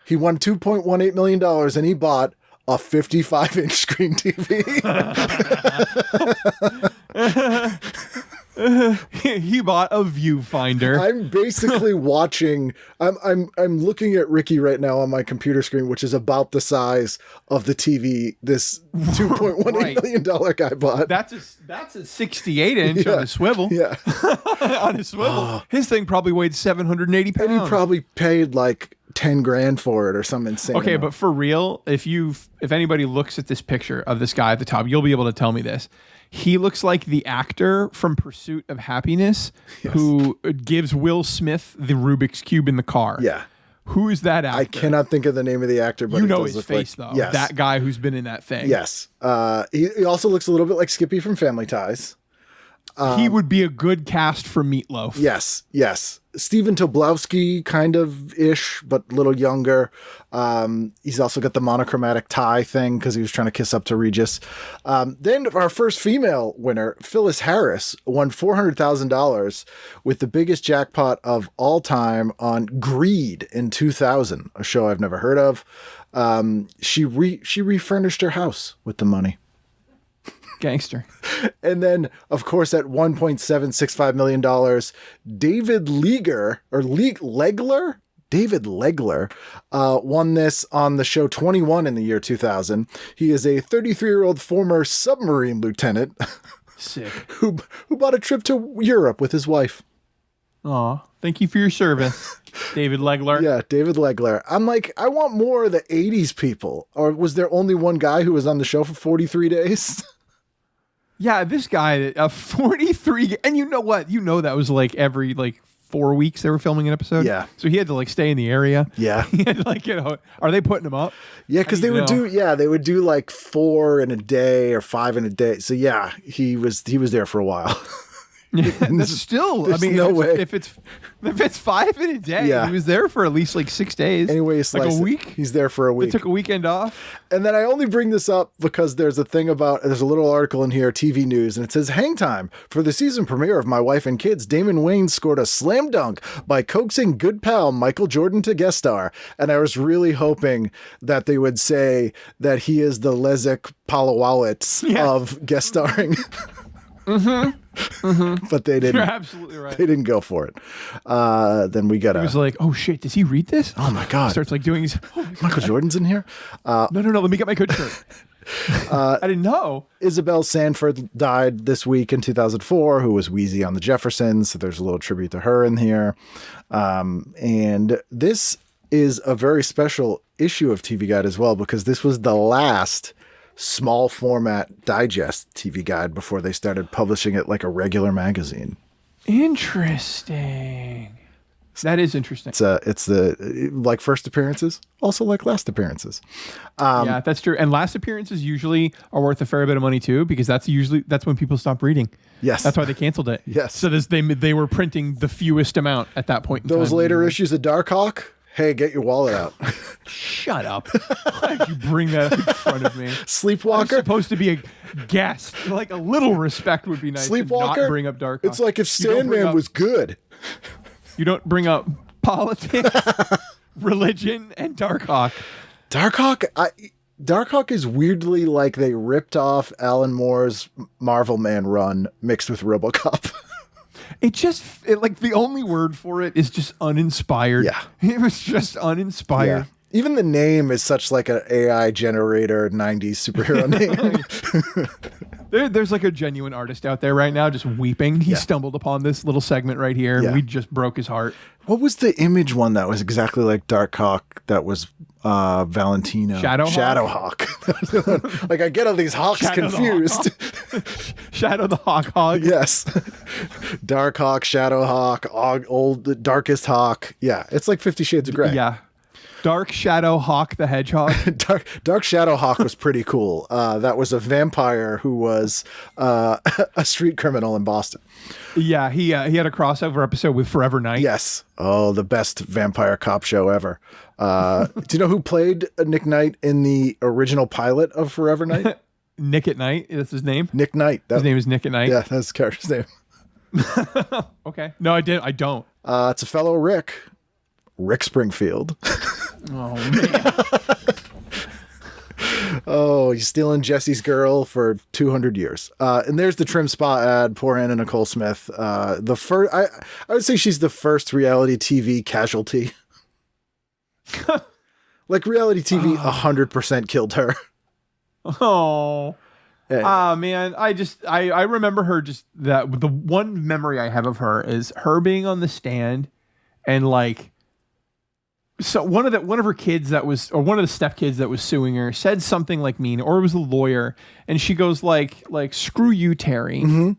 he won $2.18 million and he bought a 55-inch screen TV. He bought a viewfinder. I'm basically watching. I'm looking at Ricky right now on my computer screen, which is about the size of the TV this $2.18 million guy bought. That's a 68-inch on a swivel. Yeah, on a swivel. His thing probably weighed 780 pounds. and he probably paid like 10 grand for it or something insane. Okay, amount. but for real, if anybody looks at this picture of this guy at the top, you'll be able to tell me this. He looks like the actor from Pursuit of Happiness who gives Will Smith the Rubik's Cube in the car. Yeah. Who is that actor? I cannot think of the name of the actor, but you it know does his look face, like, though. Yes. That guy who's been in that thing. Yes. He also looks a little bit like Skippy from Family Ties. He would be a good cast for Meatloaf. Yes. Stephen Tobolowsky, kind of ish, but a little younger. He's also got the monochromatic tie thing because he was trying to kiss up to Regis. Then our first female winner, Phyllis Harris, won $400,000 with the biggest jackpot of all time on Greed in 2000, a show I've never heard of. She refurnished her house with the money. Gangster. And then, of course, at $1.765 million, David Legler won this on the show 21 in the year 2000. He is a 33-year-old former submarine lieutenant Sick. who bought a trip to Europe with his wife. Aw, thank you for your service, David Legler. Yeah, David Legler. I'm like, I want more of the 80s people. Or was there only one guy who was on the show for 43 days? Yeah, this guy, 43, and you know what? You know that was like every 4 weeks they were filming an episode. Yeah. So he had to stay in the area. Yeah. He had to are they putting him up? Yeah, because they would do like 4 in a day or 5 in a day. So yeah, he was there for a while. That's still, no way. If it's 5 in a day, Yeah. he was there for at least 6 days. Anyway, like a week. He's there for a They week. took a weekend off. And then I only bring this up because there's a little article in here, TV News, and it says, hang time. For the season premiere of My Wife and Kids, Damon Wayans scored a slam dunk by coaxing good pal Michael Jordan to guest star. And I was really hoping that they would say that he is the Leszek Palawowicz of guest starring. But they didn't. You're absolutely right. They didn't go for it. Then we got He was like, oh shit, does he read this? oh my God. Starts doing his, Michael Jordan's in here. no, let me get my good shirt. I didn't know. Isabel Sanford died this week in 2004, who was Wheezy on the Jeffersons. So there's a little tribute to her in here. And this is a very special issue of TV Guide as well, because this was the last small format digest TV Guide before they started publishing it like a regular magazine. Interesting. That is interesting. It's the like first appearances, also like last appearances. Yeah, that's true. And last appearances usually are worth a fair bit of money too, because that's when people stop reading. Yes, that's why they canceled it. Yes, so they were printing the fewest amount at that point. Those later issues of Darkhawk. Hey, get your wallet out. Shut up. Why did you bring that up in front of me? Sleepwalker? I'm supposed to be a guest. Like a little respect would be nice. Sleepwalker? Not bring up Darkhawk. It's like if Sandman was good. You don't bring up politics, religion, and Darkhawk. Darkhawk is weirdly like they ripped off Alan Moore's Marvel Man run mixed with RoboCop. Like the only word for it is just uninspired. Yeah. It was just uninspired. Yeah. Even the name is such like an AI generator 90s superhero name. There's like a genuine artist out there right now just weeping. He stumbled upon this little segment right here, and we just broke his heart. What was the Image one that was exactly like Dark Hawk? That was Valentino. Shadowhawk. Like, I get all these hawks confused. Shadow the Hawk. Yes. Dark Hawk, Shadowhawk, old Darkest Hawk. Yeah, it's like 50 Shades of Grey. Yeah. Dark Shadow Hawk the Hedgehog. Dark Shadow Hawk was pretty cool. That was a vampire who was a street criminal in Boston. Yeah, he had a crossover episode with Forever Knight. Yes. Oh, the best vampire cop show ever. Do you know who played Nick Knight in the original pilot of Forever Knight? Nick at Night. That's his name. Nick Knight. His name is Nick at Night. Yeah, that's his character's name. Okay. No, I don't. It's a fellow Rick Springfield. Oh man. Oh, he's stealing Jesse's girl for 200 years. And there's the Trim Spa ad. Poor Anna Nicole Smith. The first, I would say she's the first reality TV casualty. Like, reality TV 100% killed her. Oh. Man, I remember her just that the one memory I have of her is her being on the stand and like, so one of her kids that was, or one of the stepkids that was suing her said something like mean, or it was the lawyer, and she goes like screw you, Terry. Mm-hmm.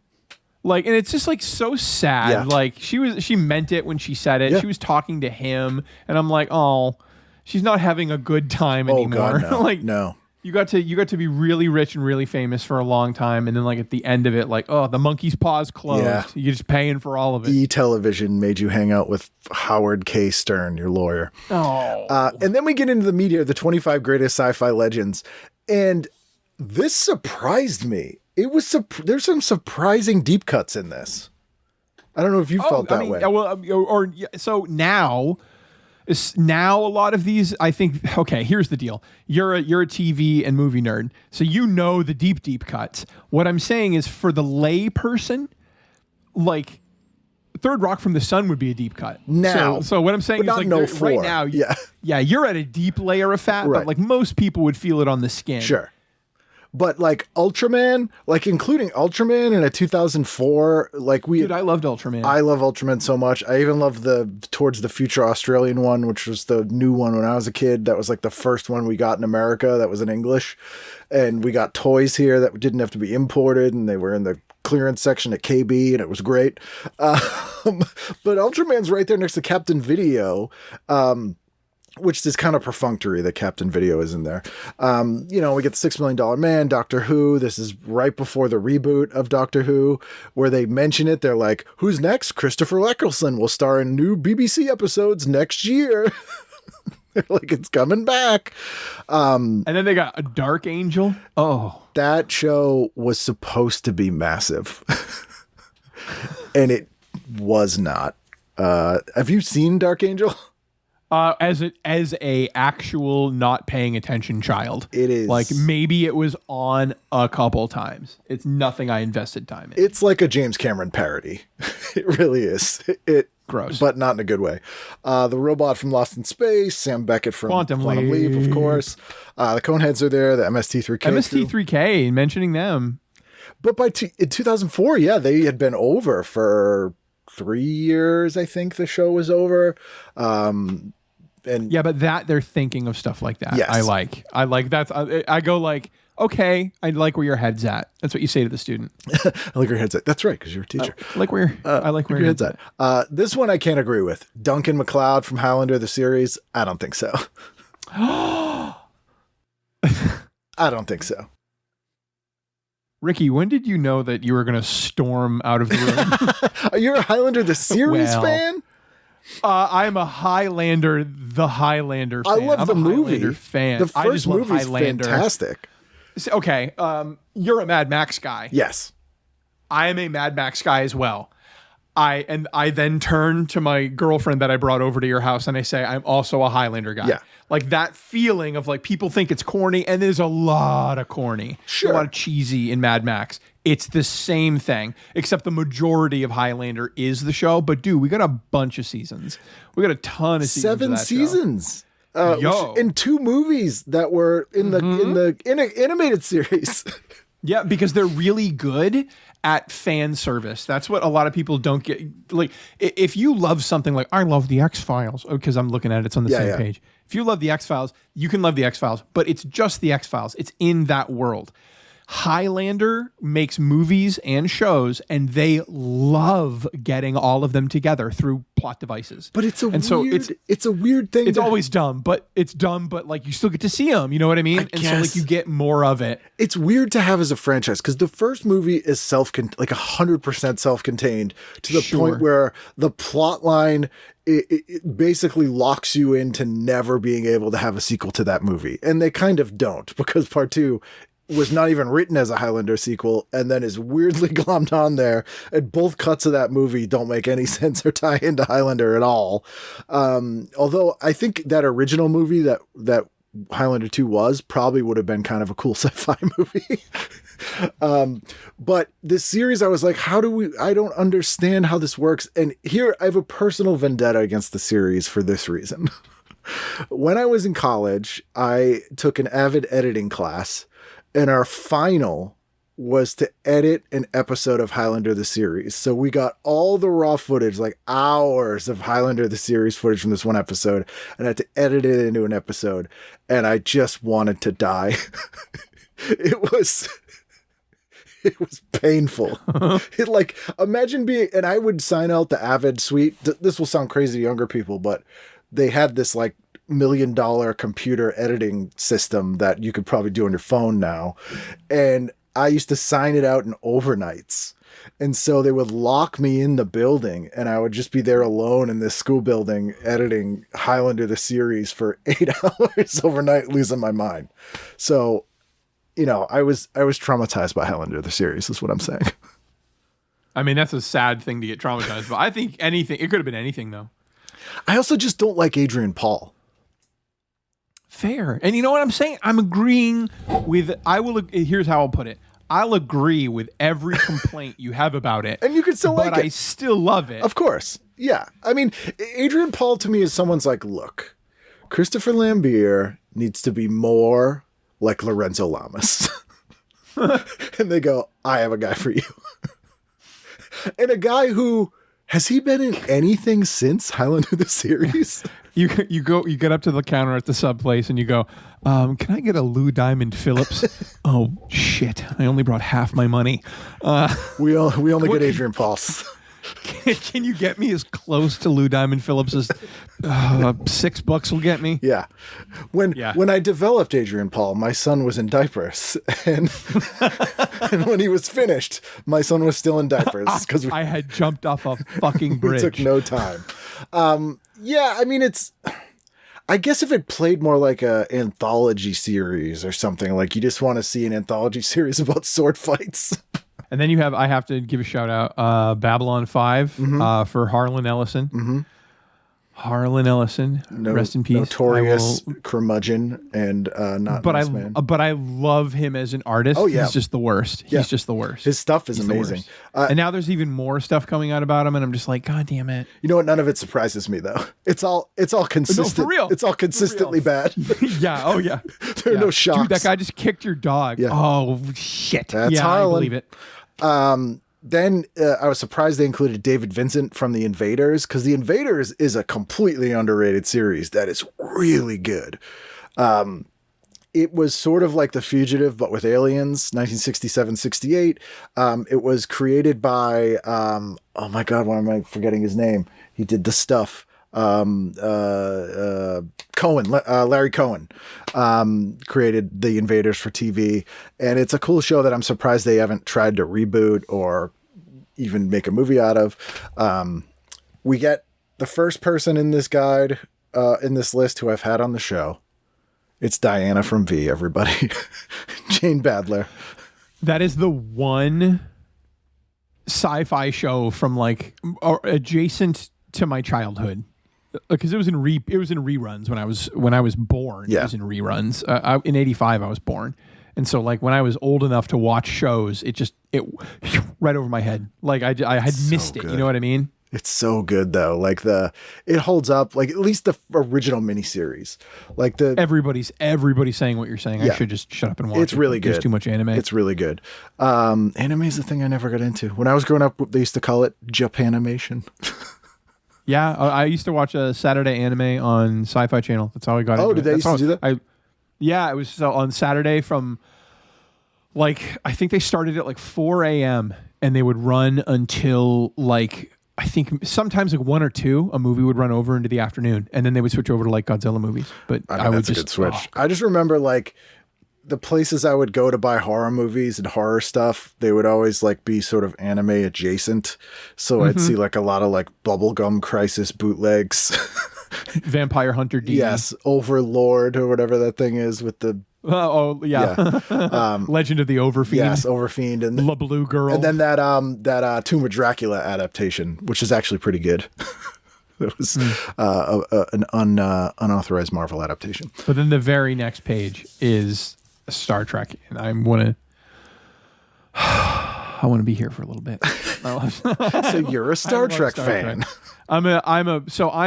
Like, and it's just like so sad. Yeah. Like she meant it when she said it. Yeah. She was talking to him, and I'm like, oh, she's not having a good time anymore. God, no. Like, no. You got to be really rich and really famous for a long time, and then like at the end of it, like, oh, the monkey's paw's closed. Yeah. You're just paying for all of it. E-television made you hang out with Howard K. Stern, your lawyer. Oh. And then we get into the media, the 25 greatest sci-fi legends, and this surprised me. It was there's some surprising deep cuts in this. I don't know if you felt that way. Well, so now. Now a lot of these, I think, okay, here's the deal. You're a TV and movie nerd, so you know the deep cuts. What I'm saying is, for the lay person, like, Third Rock from the Sun would be a deep cut. Now. So what I'm saying is, like, right now, you're at a deep layer of fat, right. But like most people would feel it on the skin. Sure. But like Ultraman, like including Ultraman in a 2004, like dude, I loved Ultraman. I love Ultraman so much. I even love the Towards the Future Australian one, which was the new one when I was a kid. That was like the first one we got in America that was in English. And we got toys here that didn't have to be imported, and they were in the clearance section at KB, and it was great. But Ultraman's right there next to Captain Video. Which is kind of perfunctory that Captain Video is in there. We get the $6 Million Man, Doctor Who. This is right before the reboot of Doctor Who, where they mention it. They're like, who's next? Christopher Eccleston will star in new BBC episodes next year. They're like, it's coming back. And then they got a Dark Angel. Oh. That show was supposed to be massive. And it was not. Have you seen Dark Angel? As a actual not paying attention child. It is. Like, maybe it was on a couple times. It's nothing I invested time in. It's like a James Cameron parody. It really is. Gross. But not in a good way. The robot from Lost in Space, Sam Beckett from Quantum Leap, of course. The Coneheads are there, the MST3K. MST3K, mentioning them. But in 2004, yeah, they had been over for 3 years, I think the show was over. And yeah, but that they're thinking of stuff like that. Yes. I like that's I go like, okay, I like where your head's at. That's what you say to the student. I like where your head's at. That's right, because you're a teacher. I like where your head's at. This one I can't agree with. Duncan MacLeod from Highlander the series. I don't think so. I don't think so. Ricky, when did you know that you were going to storm out of the room? You're a Highlander the series fan? I'm a Highlander fan. I love the movie. Highlander fan. The first movie is fantastic. Okay, you're a Mad Max guy. Yes. I am a Mad Max guy as well. I then turn to my girlfriend that I brought over to your house and I say, I'm also a Highlander guy. Yeah. Like that feeling of like people think it's corny, and there's a lot of corny. Sure. A lot of cheesy in Mad Max. It's the same thing, except the majority of Highlander is the show. But dude, we got a bunch of seasons. We got a ton of seasons. 7 seasons. In 2 movies that were in the animated series. Yeah, because they're really good at fan service. That's what a lot of people don't get. Like, if you love something like, I love the X-Files, because I'm looking at it, it's on the same page. If you love the X-Files, you can love the X-Files, but it's just the X-Files. It's in that world. Highlander makes movies and shows, and they love getting all of them together through plot devices. But it's a weird thing. It's always dumb, but like you still get to see them. You know what I mean? And so like you get more of it. It's weird to have as a franchise because the first movie is like 100% self-contained to the point where the plot line it basically locks you into never being able to have a sequel to that movie, and they kind of don't because part 2 was not even written as a Highlander sequel and then is weirdly glommed on there. And both cuts of that movie don't make any sense or tie into Highlander at all. Although I think that original movie that Highlander 2 was probably would have been kind of a cool sci-fi movie. But this series, I was like, I don't understand how this works. And here I have a personal vendetta against the series for this reason. When I was in college, I took an avid editing class, and our final was to edit an episode of Highlander the series. So we got all the raw footage, like hours of Highlander the series footage from this one episode, and I had to edit it into an episode. And I just wanted to die. It was painful. Imagine and I would sign out the Avid suite. This will sound crazy to younger people, but they had this like $1 million computer editing system that you could probably do on your phone now. And I used to sign it out in overnights. And so they would lock me in the building and I would just be there alone in this school building editing Highlander the series for 8 hours overnight, losing my mind. So, I was traumatized by Highlander the series is what I'm saying. I mean, that's a sad thing to get traumatized, but I think it could have been anything though. I also just don't like Adrian Paul. Fair. And you know what I'm saying? I'm agreeing here's how I'll put it. I'll agree with every complaint you have about it. And you can still like it. But I still love it. Of course. Yeah. I mean, Adrian Paul to me is someone's like, look, Christopher Lambert needs to be more like Lorenzo Lamas. And they go, I have a guy for you. And a guy who, has he been in anything since Highlander the series? You get up to the counter at the sub place and you go, can I get a Lou Diamond Phillips? Oh shit! I only brought half my money. We only get Adrian Paul's. Can you get me as close to Lou Diamond Phillips as $6 will get me? Yeah. When I developed Adrian Paul, my son was in diapers, and when he was finished, my son was still in diapers because I had jumped off a fucking bridge. It took no time. Yeah, I mean, I guess if it played more like a anthology series or something, like you just want to see an anthology series about sword fights. And then I have to give a shout out, Babylon 5 for Harlan Ellison. Mm-hmm. Harlan Ellison, rest in peace. Notorious curmudgeon and not but nice man. But I love him as an artist. Oh, yeah. He's just the worst. Yeah. He's just the worst. His stuff is amazing. And now there's even more stuff coming out about him, and I'm just like, God damn it. You know what? None of it surprises me though. It's all consistent. No, for real. It's all consistently bad. Yeah. Oh yeah. There are no shocks. Dude, that guy just kicked your dog. Yeah. Oh shit. That's Harlan. I believe it. Then I was surprised they included David Vincent from The Invaders, because The Invaders is a completely underrated series that is really good. It was sort of like The Fugitive, but with aliens, 1967-68. It was created by, oh my God, why am I forgetting his name? He did The Stuff. Larry Cohen created The Invaders for TV, and it's a cool show that I'm surprised they haven't tried to reboot or even make a movie out of. We get the first person in this guide, in this list who I've had on the show. It's Diana from V, everybody. Jane Badler. That is the one sci-fi show from like adjacent to my childhood. Because it was in reruns when I was born. Yeah. It was in reruns. In '85 I was born, and so like when I was old enough to watch shows, it right over my head. Like I had missed it. You know what I mean? It's so good though. Like it holds up. Like at least the original miniseries. Like everybody's saying what you're saying. I should just shut up and watch. It's really good. There's too much anime. It's really good. Anime is the thing I never got into. When I was growing up, they used to call it Japanimation. Yeah, I used to watch a Saturday anime on Sci-Fi Channel. That's how I got into it. Oh, did they used to do that? Yeah, it was so on Saturday from like I think they started at like 4 a.m. and they would run until like I think sometimes like 1 or 2, a movie would run over into the afternoon, and then they would switch over to like Godzilla movies. But I would that's just a good switch. I just remember like the places I would go to buy horror movies and horror stuff, they would always like be sort of anime adjacent. So I'd see like a lot of like Bubblegum Crisis bootlegs. Vampire Hunter D. Yes, Overlord or whatever that thing is with the Legend of the Overfiend. Yes, Overfiend and La Blue Girl. And then that Tomb of Dracula adaptation, which is actually pretty good. It was an unauthorized Marvel adaptation. But then the very next page is Star Trek, and I want to be here for a little bit. So you're a Star Trek fan. Trek. I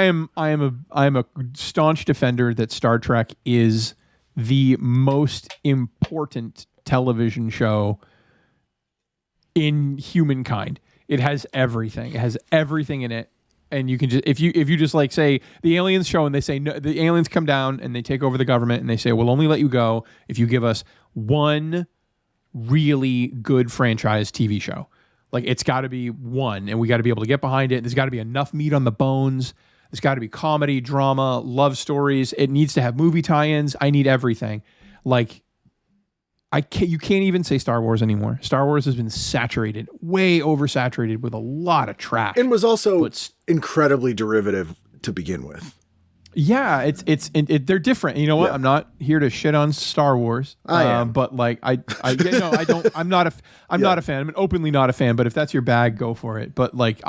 am a staunch defender that Star Trek is the most important television show in humankind. It has everything. It has everything in it. And you can just if you just like say the aliens show and they say no, the aliens come down and they take over the government and they say we'll only let you go if you give us one really good franchise TV show. Like it's got to be one, and we got to be able to get behind it. There's got to be enough meat on the bones. There's got to be comedy, drama, love stories. It needs to have movie tie-ins. I need everything. Like you can't even say Star Wars anymore. Star Wars has been saturated, way oversaturated with a lot of trash. And was also incredibly derivative to begin with. Yeah, they're different. You know what? Yeah. I'm not here to shit on Star Wars. I am. But like I don't. I'm not a fan. I'm openly not a fan. But if that's your bag, go for it. But like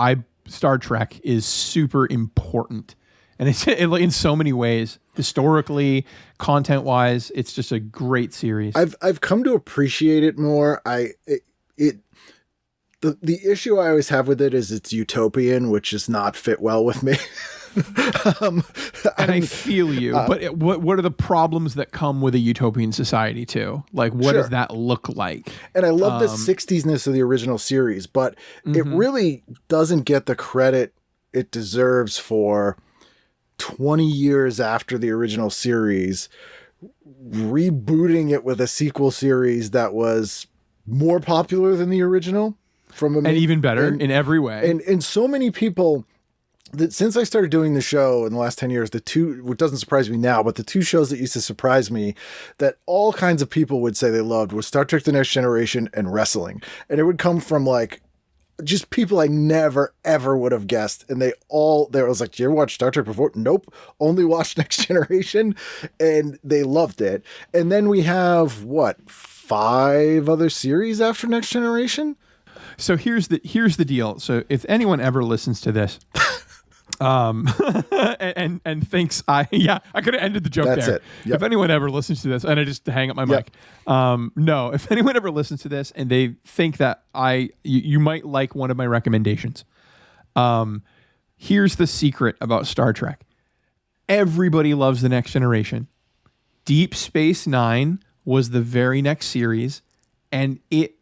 Star Trek is super important, and it's in so many ways, historically, content wise. It's just a great series. I've come to appreciate it more. The issue I always have with it is it's utopian, which does not fit well with me. I feel you, but what are the problems that come with a utopian society too? Like, what does that look like? And I love the 60s-ness of the original series, but it really doesn't get the credit it deserves for 20 years after the original series, rebooting it with a sequel series that was more popular than the original. And even better in every way. And so many people that since I started doing the show in the last 10 years, which doesn't surprise me now, but the 2 shows that used to surprise me that all kinds of people would say they loved was Star Trek The Next Generation and wrestling. And it would come from like just people I never, ever would have guessed. And there was like, do you ever watch Star Trek before? Nope. Only watched Next Generation. And they loved it. And then we have 5 other series after Next Generation? So here's the deal. So if anyone ever listens to this, and thinks I could have ended the joke That's there. It. Yep. If anyone ever listens to this, and I just hang up my mic. No, if anyone ever listens to this and they think that you might like one of my recommendations, here's the secret about Star Trek. Everybody loves The Next Generation. Deep Space Nine was the very next series, and it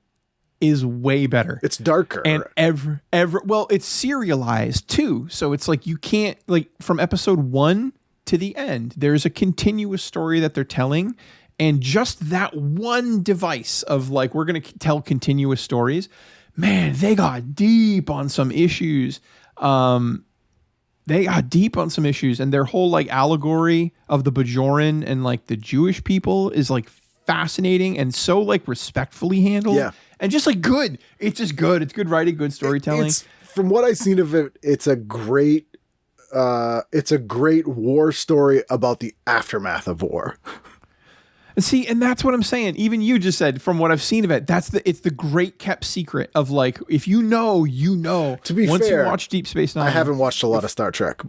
is way better. It's darker. And it's serialized too. So it's like you can't, like, from episode 1 to the end, there's a continuous story that they're telling. And just that one device of like, we're going to tell continuous stories, man, they got deep on some issues. And their whole like allegory of the Bajoran and like the Jewish people is like fascinating and so like respectfully handled. Yeah. And just like good. It's just good. It's good writing, good storytelling. From what I've seen of it, it's a great war story about the aftermath of war. See, and that's what I'm saying. Even you just said, from what I've seen of it, it's the great kept secret of like, if you know, you know. To be once fair, you watch Deep Space Nine, I haven't watched a lot of Star Trek.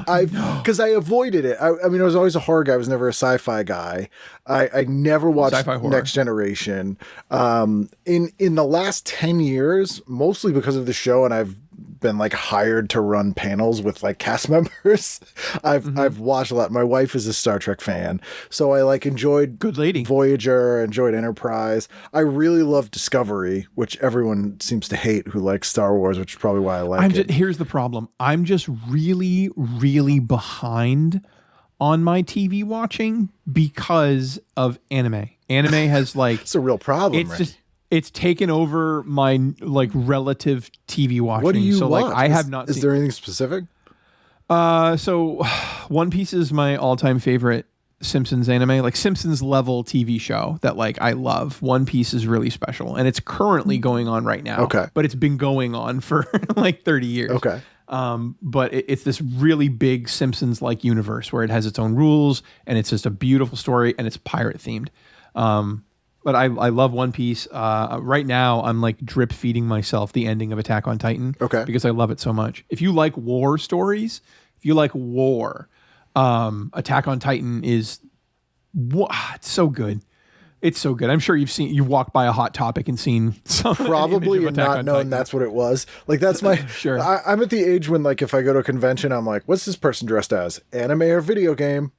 because I avoided it. I mean, I was always a horror guy. I was never a sci-fi guy. I never watched Sci-fi horror. Next Generation. In the last 10 years, mostly because of the show, and I've been like hired to run panels with like cast members. I've watched a lot. My wife is a Star Trek fan, so I like enjoyed Good lady. Voyager, enjoyed Enterprise. I really love Discovery, which everyone seems to hate who likes Star Wars, which is probably why I like it. Here's the problem. I'm just really, really behind on my TV watching because of anime. Anime has like It's a real problem. it's Right? just it's taken over my like relative TV watching. What do you so watch? like I have not Is seen. there anything specific? So One Piece is my all-time favorite Simpsons anime, like Simpsons level TV show that like I love. One Piece is really special, and it's currently going on right now. Okay. But it's been going on for like 30 years. Okay. But it's this really big Simpsons like universe where it has its own rules, and it's just a beautiful story, and it's pirate themed. But I love One Piece. Right now, I'm like drip feeding myself the ending of Attack on Titan. Okay. Because I love it so much. If you like war stories, if you like war, Attack on Titan is it's so good. It's so good. I'm sure you've walked by a Hot Topic and seen some Probably image of and Attack not on known Titan. that's what it was. Like that's my Sure. I'm at the age when like if I go to a convention, I'm like, what's this person dressed as? Anime or video game?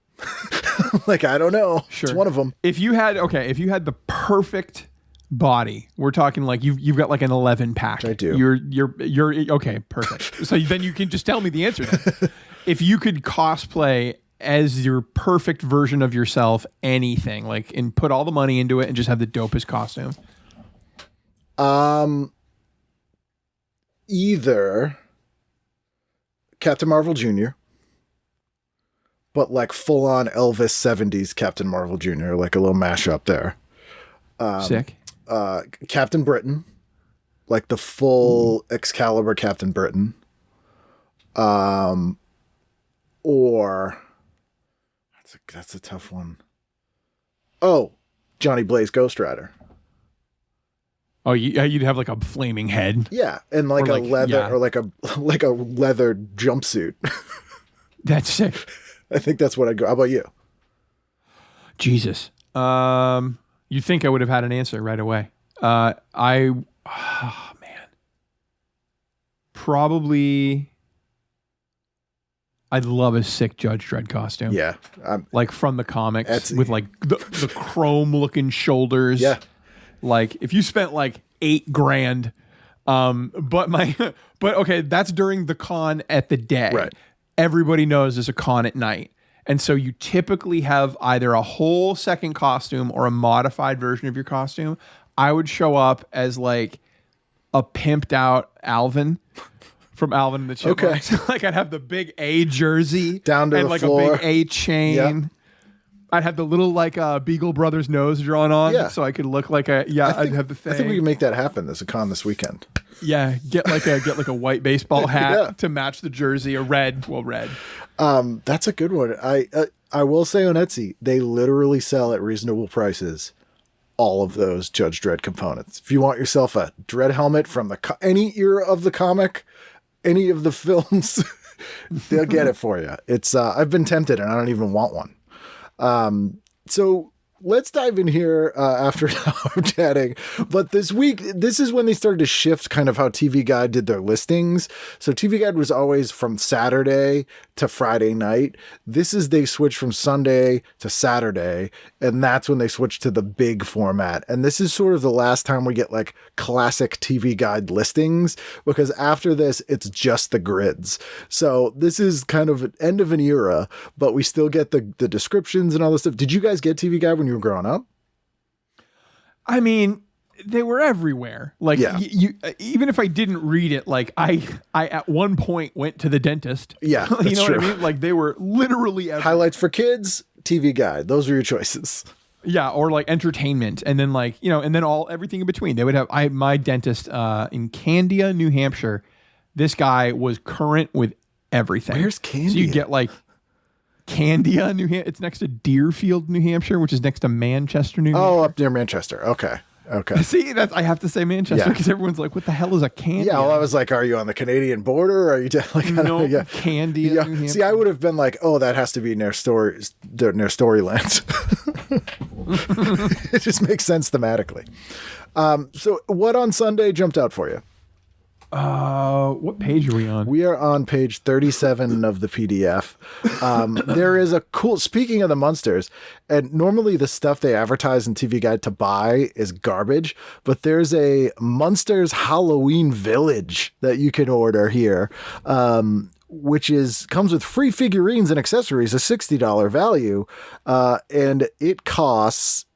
Like I don't know. Sure. It's one of them. If you had the perfect body, we're talking like you've got like an 11 pack. I do. You're okay, perfect. So then you can just tell me the answer then. If you could cosplay as your perfect version of yourself, anything, like, and put all the money into it and just have the dopest costume. Either Captain Marvel Jr., but like full on Elvis 70s Captain Marvel Jr., like a little mashup there. Sick. Captain Britain, like the full Excalibur Captain Britain. Or that's a tough one. Oh, Johnny Blaze Ghost Rider. Oh, you'd have like a flaming head. Yeah, and like Or a like- leather yeah. or like a leather jumpsuit. That's sick. I think that's what I'd go. How about you? Jesus. You'd think I would have had an answer right away. Man. Probably I'd love a sick Judge Dredd costume. Yeah. Like from the comics Etsy. with like the chrome looking shoulders. Yeah. Like if you spent like $8,000, but okay, that's during the con at the day. Right. Everybody knows there's a con at night. And so you typically have either a whole second costume or a modified version of your costume. I would show up as like a pimped out Alvin from Alvin and the Chipmunks. Okay. Like I'd have the big A jersey Down to and the like floor. a big A chain. Yep. I'd have the little like Beagle Brothers nose drawn on, Yeah. so I could look like I'd have the thing. I think we can make that happen. There's a con this weekend. Yeah, get like a white baseball hat Yeah. to match the jersey, a red. That's a good one. I will say on Etsy, they literally sell at reasonable prices all of those Judge Dredd components. If you want yourself a Dredd helmet from any era of the comic, any of the films, they'll get it for you. It's I've been tempted and I don't even want one. So let's dive in here after our chatting. But this week, this is when they started to shift kind of how TV Guide did their listings. So TV Guide was always from Saturday to Friday night. They switched from Sunday to Saturday, and that's when they switched to the big format. And this is sort of the last time we get like classic TV Guide listings, because after this, it's just the grids. So this is kind of an end of an era, but we still get the descriptions and all this stuff. Did you guys get TV Guide when you were growing up? I mean, they were everywhere. Like Yeah. you even if I didn't read it, like I at one point went to the dentist. Yeah, you that's know true. what I mean? Like they were literally everywhere. Highlights for kids, TV Guide. Those are your choices. Yeah, or like entertainment, and then like and then everything in between. They would have my dentist in Candia, New Hampshire. This guy was current with everything. Where's So you Candia? get like Candia, New Hampshire. It's next to Deerfield, New Hampshire, which is next to Manchester, New Hampshire. Oh, up near Manchester. Okay. Okay. See, I have to say Manchester because everyone's like, "What the hell is a Candia?" Yeah, well, I was like, "Are you on the Canadian border? Or are you like no yeah. Candia? Yeah. See, I would have been like, "Oh, that has to be near Storyland." It just makes sense thematically. So, what on Sunday jumped out for you? What page are we on? We are on page 37 of the PDF. There is a cool, speaking of the Munsters, and normally the stuff they advertise in TV Guide to buy is garbage, but there's a Munsters Halloween Village that you can order here, which comes with free figurines and accessories, a $60 value, and it costs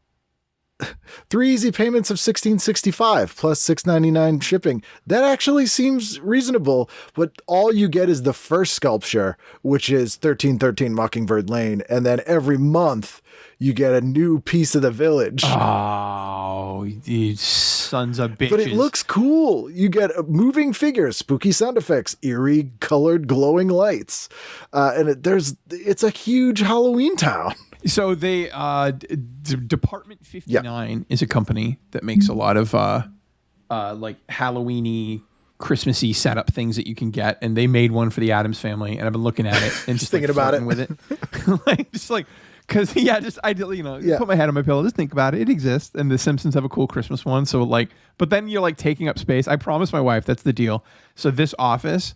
3 easy payments of $16.65 plus $6.99 shipping. That actually seems reasonable, but all you get is the first sculpture, which is 1313 Mockingbird Lane, and then every month you get a new piece of the village. Oh, you sons of bitches. But it looks cool. You get moving figures, spooky sound effects, eerie colored glowing lights. And it's a huge Halloween town. So they Department 59 is a company that makes a lot of like Halloween-y, Christmassy setup things that you can get, and they made one for the Addams Family, and I've been looking at it and just thinking about it with it, because I put my head on my pillow, just think about it. It exists, and the Simpsons have a cool Christmas one. So but then you're like taking up space. I promised my wife that's the deal. So this office,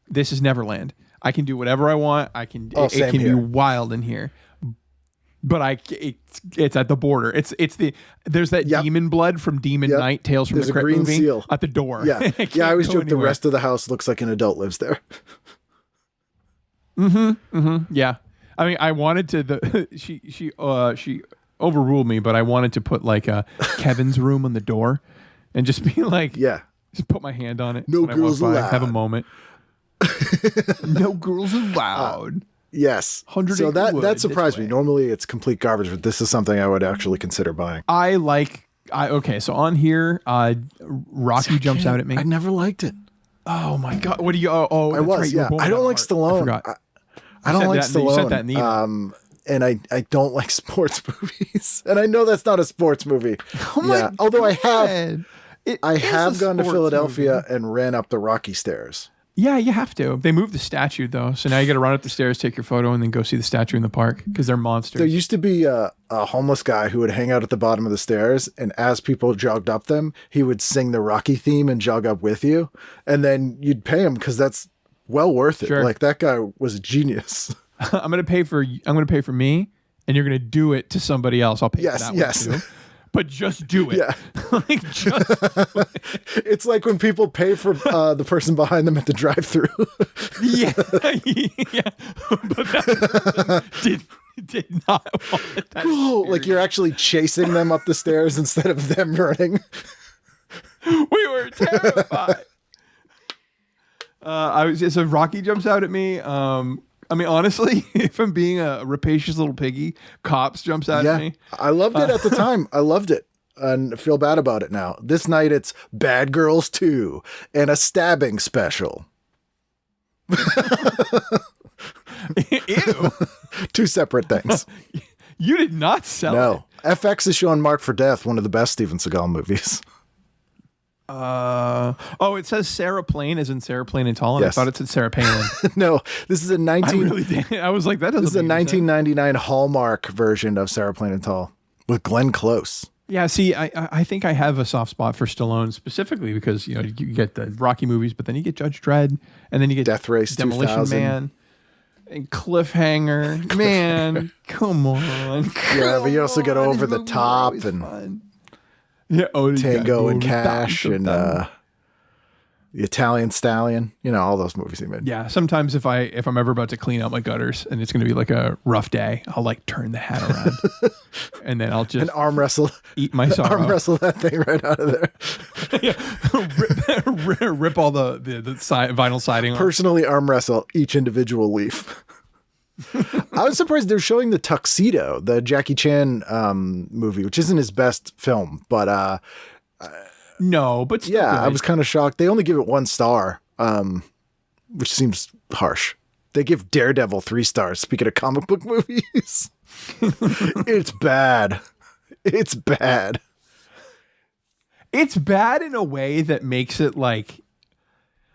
this is Neverland. I can do whatever I want. It can be wild in here. But it's at the border. There's that demon blood from Demon Night, Tales from the Crypt movie. There's a green seal at the door. Yeah, I always joke the rest of the house looks like an adult lives there. Yeah, I mean, I wanted to. She overruled me, but I wanted to put like a Kevin's room on the door, and just be like, just put my hand on it. No girls allowed. Have a moment. No girls allowed. Yes. So that surprised me. Normally it's complete garbage, but this is something I would actually consider buying. Okay, so on here, Rocky jumps out at me. I never liked it. Oh my God. What do you, I was, right, yeah. I don't like Stallone. I forgot. I don't like Stallone. You sent that in the email. And I don't like sports movies. And I know that's not a sports movie. Oh my God. Although I have gone to Philadelphia and ran up the Rocky stairs. Yeah, you have to. They moved the statue, though. So now you got to run up the stairs, take your photo, and then go see the statue in the park because they're monsters. There used to be a homeless guy who would hang out at the bottom of the stairs, and as people jogged up them, he would sing the Rocky theme and jog up with you. And then you'd pay him because that's well worth it. Sure. Like, that guy was a genius. I'm going to pay for me, and you're going to do it to somebody else. I'll pay for that one, too. But just do it. Yeah. Just do it. It's like when people pay for the person behind them at the drive-thru. Yeah. But that person did not want that. Cool. Like you're actually chasing them up the stairs instead of them running. We were terrified. So Rocky jumps out at me. I mean, honestly, if I'm being a rapacious little piggy, Cops jumps out at me. I loved it at the time. I loved it and feel bad about it now. This night it's Bad Girls 2 and a stabbing special. Ew. Two separate things. You did not sell it. No. FX is showing Marked for Death, one of the best Steven Seagal movies. It says Sarah Plain as in Sarah Plain and Tall, and Yes. I thought it said Sarah Palin. No, this is a I was like, that doesn't. This is a 1999 Hallmark version of Sarah Plain and Tall with Glenn Close. Yeah, see, I think I have a soft spot for Stallone specifically because you get the Rocky movies, but then you get Judge Dredd, and then you get Death Race Demolition 2000. Man, and Cliffhanger. Man, come on. Yeah, but you also get Over the Top and fun. Yeah, Tango and Cash and The Italian Stallion. You know, all those movies he made. Yeah, sometimes if I'm ever about to clean out my gutters and it's going to be like a rough day, I'll like turn the hat around and then I'll just and arm wrestle, eat my sorrow. Arm wrestle that thing right out of there. Yeah, rip all the vinyl siding off. Personally arm wrestle each individual leaf. I was surprised they're showing The Tuxedo, the Jackie Chan movie, which isn't his best film, but no, but still yeah, good. I was kind of shocked. They only give it 1 star, which seems harsh. They give Daredevil 3 stars. Speaking of comic book movies, it's bad. It's bad. it's bad in a way that makes it like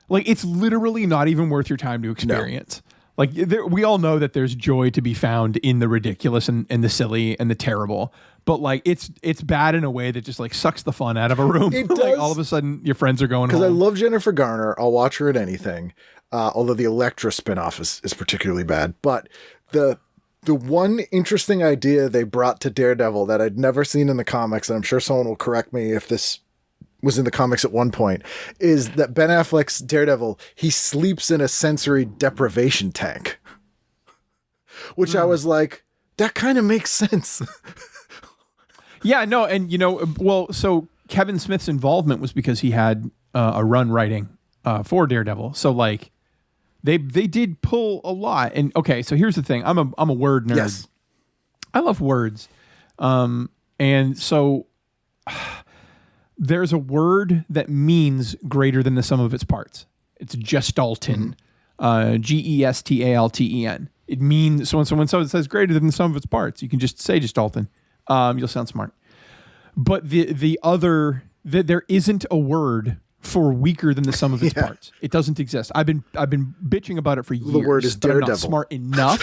it's literally not even worth your time to experience. No. Like we all know that there's joy to be found in the ridiculous and the silly and the terrible, but like it's bad in a way that just like sucks the fun out of a room. It Like does. all of a sudden your friends are going home. Because I love Jennifer Garner. I'll watch her at anything. Although the Elektra spinoff is particularly bad. But the one interesting idea they brought to Daredevil that I'd never seen in the comics, and I'm sure someone will correct me if this was in the comics at one point, is that Ben Affleck's Daredevil, he sleeps in a sensory deprivation tank. Which I was like, that kind of makes sense. Yeah, no, and so Kevin Smith's involvement was because he had a run writing for Daredevil. So like they did pull a lot. And okay, so here's the thing. I'm a word nerd. Yes. I love words. And so there's a word that means greater than the sum of its parts. It's gestalten. Gestalten. It means, so when someone says greater than the sum of its parts, you can just say gestalten. You'll sound smart. But there isn't a word for weaker than the sum of its parts. It doesn't exist. I've been bitching about it for years. The word is Daredevil. I'm not smart enough.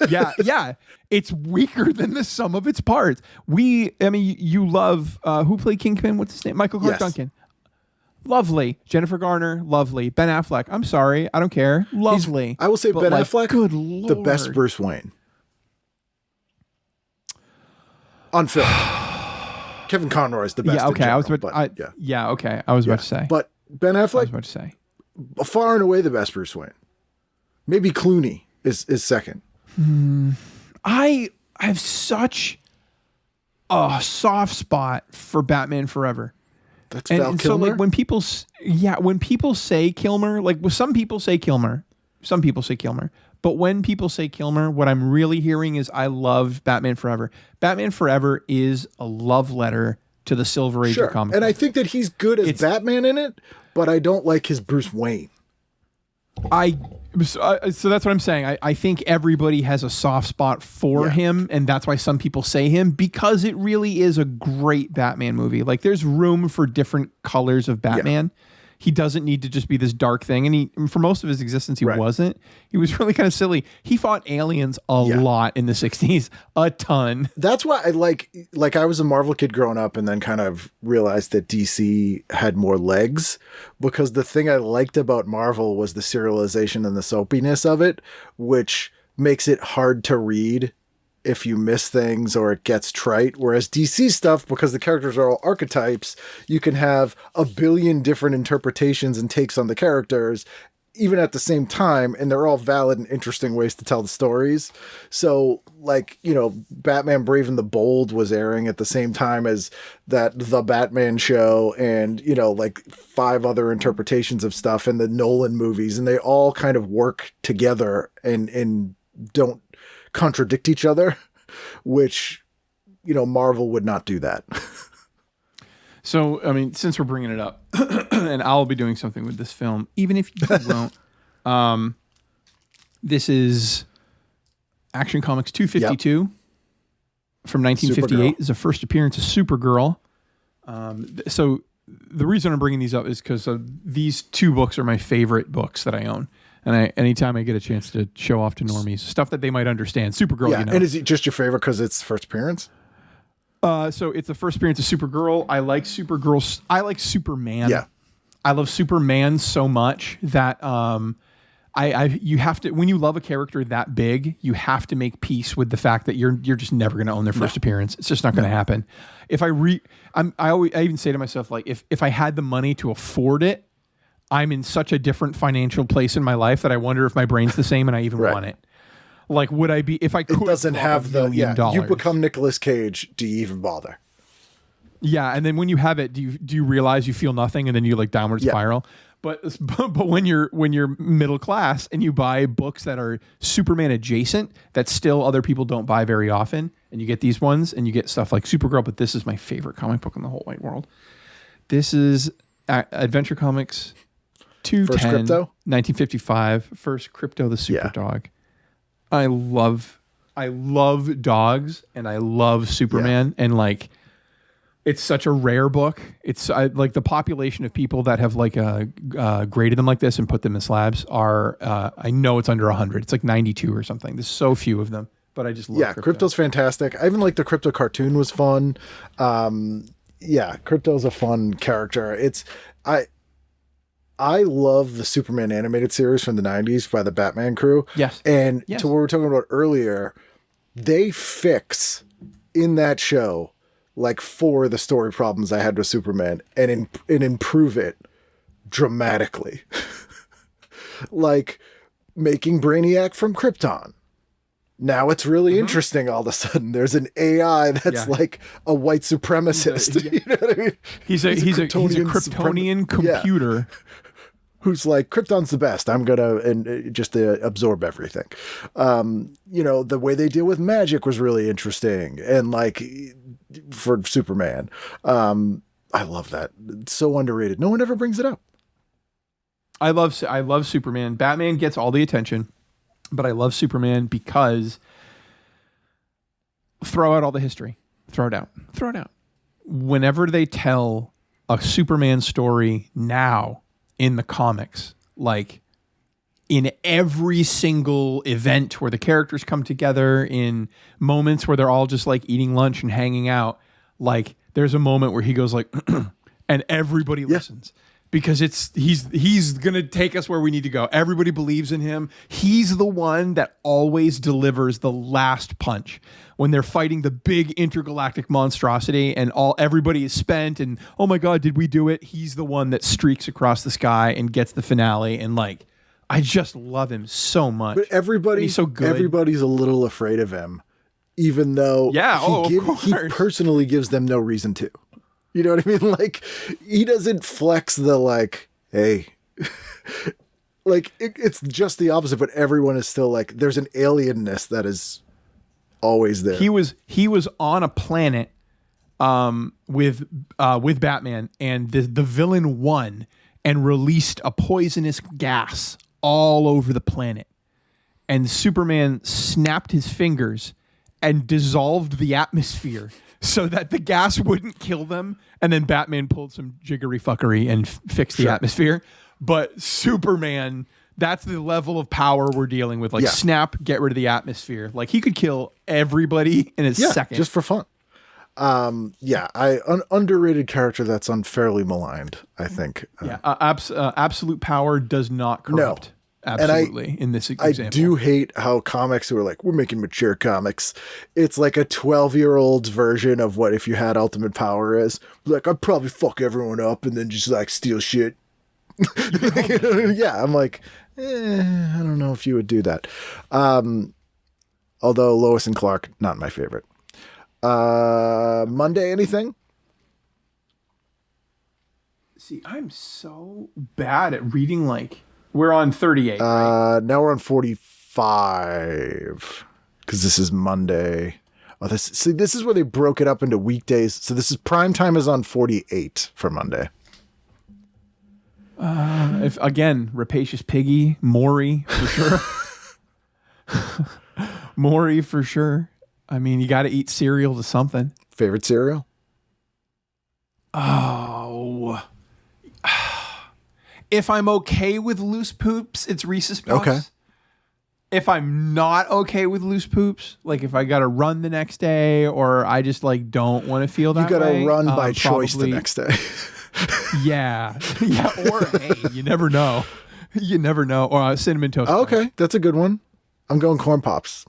yeah. It's weaker than the sum of its parts. You love who played Kingpin? What's his name? Michael Clark Duncan. Lovely. Jennifer Garner, lovely. Ben Affleck, I'm sorry, I don't care. Lovely. I will say Ben Affleck, good Lord, the best Bruce Wayne. On film. Kevin Conroy is the best. Yeah, okay. General, I was about to say. But Ben Affleck, I was about to say. Far and away the best Bruce Wayne. Maybe Clooney is second. I have such a soft spot for Batman Forever. That's Val Kilmer. So like when people say Kilmer, like some people say Kilmer, but when people say Kilmer, what I'm really hearing is I love Batman Forever. Batman Forever is a love letter to the Silver Age of comics. And I think that he's good as Batman in it, but I don't like his Bruce Wayne. So that's what I'm saying. I think everybody has a soft spot for him, and that's why some people say him, because it really is a great Batman movie. Like there's room for different colors of Batman. Yeah. He doesn't need to just be this dark thing, and for most of his existence, he wasn't. He was really kind of silly. He fought aliens a lot in the 60s, a ton. That's why I like I was a Marvel kid growing up, and then kind of realized that DC had more legs, because the thing I liked about Marvel was the serialization and the soapiness of it, which makes it hard to read if you miss things or it gets trite. Whereas DC stuff, because the characters are all archetypes, you can have a billion different interpretations and takes on the characters, even at the same time, and they're all valid and interesting ways to tell the stories. So, like, Batman Brave and the Bold was airing at the same time as that The Batman Show, and, like 5 other interpretations of stuff in the Nolan movies, and they all kind of work together and don't contradict each other, which Marvel would not do that. So I mean, since we're bringing it up, and I'll be doing something with this film, even if you won't. This is Action Comics 252 from 1958. Is the first appearance of Supergirl. So the reason I'm bringing these up is because these 2 books are my favorite books that I own. And anytime I get a chance to show off to normies, stuff that they might understand. Supergirl, Yeah, and is it just your favorite because it's first appearance? So it's the first appearance of Supergirl. I like Supergirl. I like Superman. Yeah. I love Superman so much that you have to, when you love a character that big, you have to make peace with the fact that you're just never going to own their first appearance. It's just not going to happen. If I even say to myself, like, if I had the money to afford it, I'm in such a different financial place in my life that I wonder if my brain's the same and I even want it. Like, would I be, if I could? It doesn't have $1 million. You become Nicolas Cage. Do you even bother? Yeah, and then when you have it, do you realize you feel nothing, and then you like downward spiral? But when you're middle class and you buy books that are Superman adjacent that still other people don't buy very often, and you get these ones and you get stuff like Supergirl, but this is my favorite comic book in the whole wide world. This is Adventure Comics 210, 1955, first Crypto the Super Dog. I love dogs and I love Superman, and like It's such a rare book. It's like the population of people that have like graded them like this and put them in slabs are, I know it's under 100. It's like 92 or something. There's so few of them, but I just love Crypto's fantastic. I even like the Crypto cartoon was fun. Crypto's a fun character. I love the Superman animated series from the 90s by the Batman crew. Yes. And to what we were talking about earlier, they fix in that show like 4 of the story problems I had with Superman and improve it dramatically. Like making Brainiac from Krypton. Now it's really interesting all of a sudden. There's an AI that's like a white supremacist. You know what I mean? He's a Kryptonian computer. Who's like, Krypton's the best. I'm going to just absorb everything. The way they deal with magic was really interesting. And like for Superman, I love that. It's so underrated. No one ever brings it up. I love Superman. Batman gets all the attention, but I love Superman because throw out all the history. Throw it out. Whenever they tell a Superman story now, in the comics, like in every single event where the characters come together, in moments where they're all just like eating lunch and hanging out, like there's a moment where he goes like, and everybody listens because he's gonna take us where we need to go. Everybody believes in him. He's the one that always delivers the last punch when they're fighting the big intergalactic monstrosity and everybody is spent and oh my God, did we do it? He's the one that streaks across the sky and gets the finale. And like, I just love him so much. But he's so good. Everybody's a little afraid of him, even though he personally gives them no reason to. You know what I mean? Like, he doesn't flex the like, hey, like it's just the opposite, but everyone is still like, there's an alienness that is always there. He was on a planet with Batman, and the villain won and released a poisonous gas all over the planet. And Superman snapped his fingers and dissolved the atmosphere so that the gas wouldn't kill them. And then Batman pulled some jiggery fuckery and fixed the atmosphere. But Superman, that's the level of power we're dealing with. Like snap, get rid of the atmosphere. Like he could kill everybody in a second. Just for fun. Underrated character that's unfairly maligned, I think. Absolute power does not corrupt. No. Absolutely, in this example. I do hate how comics who are like, we're making mature comics. It's like a 12-year-old's version of what if you had ultimate power is. Like, I'd probably fuck everyone up and then just like steal shit. I'm like, I don't know if you would do that. Although Lois and Clark, not my favorite. Monday, anything? See, I'm so bad at reading like... We're on 38, right? Now we're on 45 because this is Monday. Oh, this is where they broke it up into weekdays. So this is prime time is on 48 for Monday. If again, Rapacious Piggy, Maury for sure. Maury for sure. I mean, you got to eat cereal to something. Favorite cereal? Oh. If I'm okay with loose poops, it's Reese's Puffs. Okay. If I'm not okay with loose poops, like if I got to run the next day or I just like don't want to feel that way. You got to run by choice the next day. Yeah. Or hey, you never know. You never know. Or Cinnamon Toast. Okay. That's a good one. I'm going Corn Pops.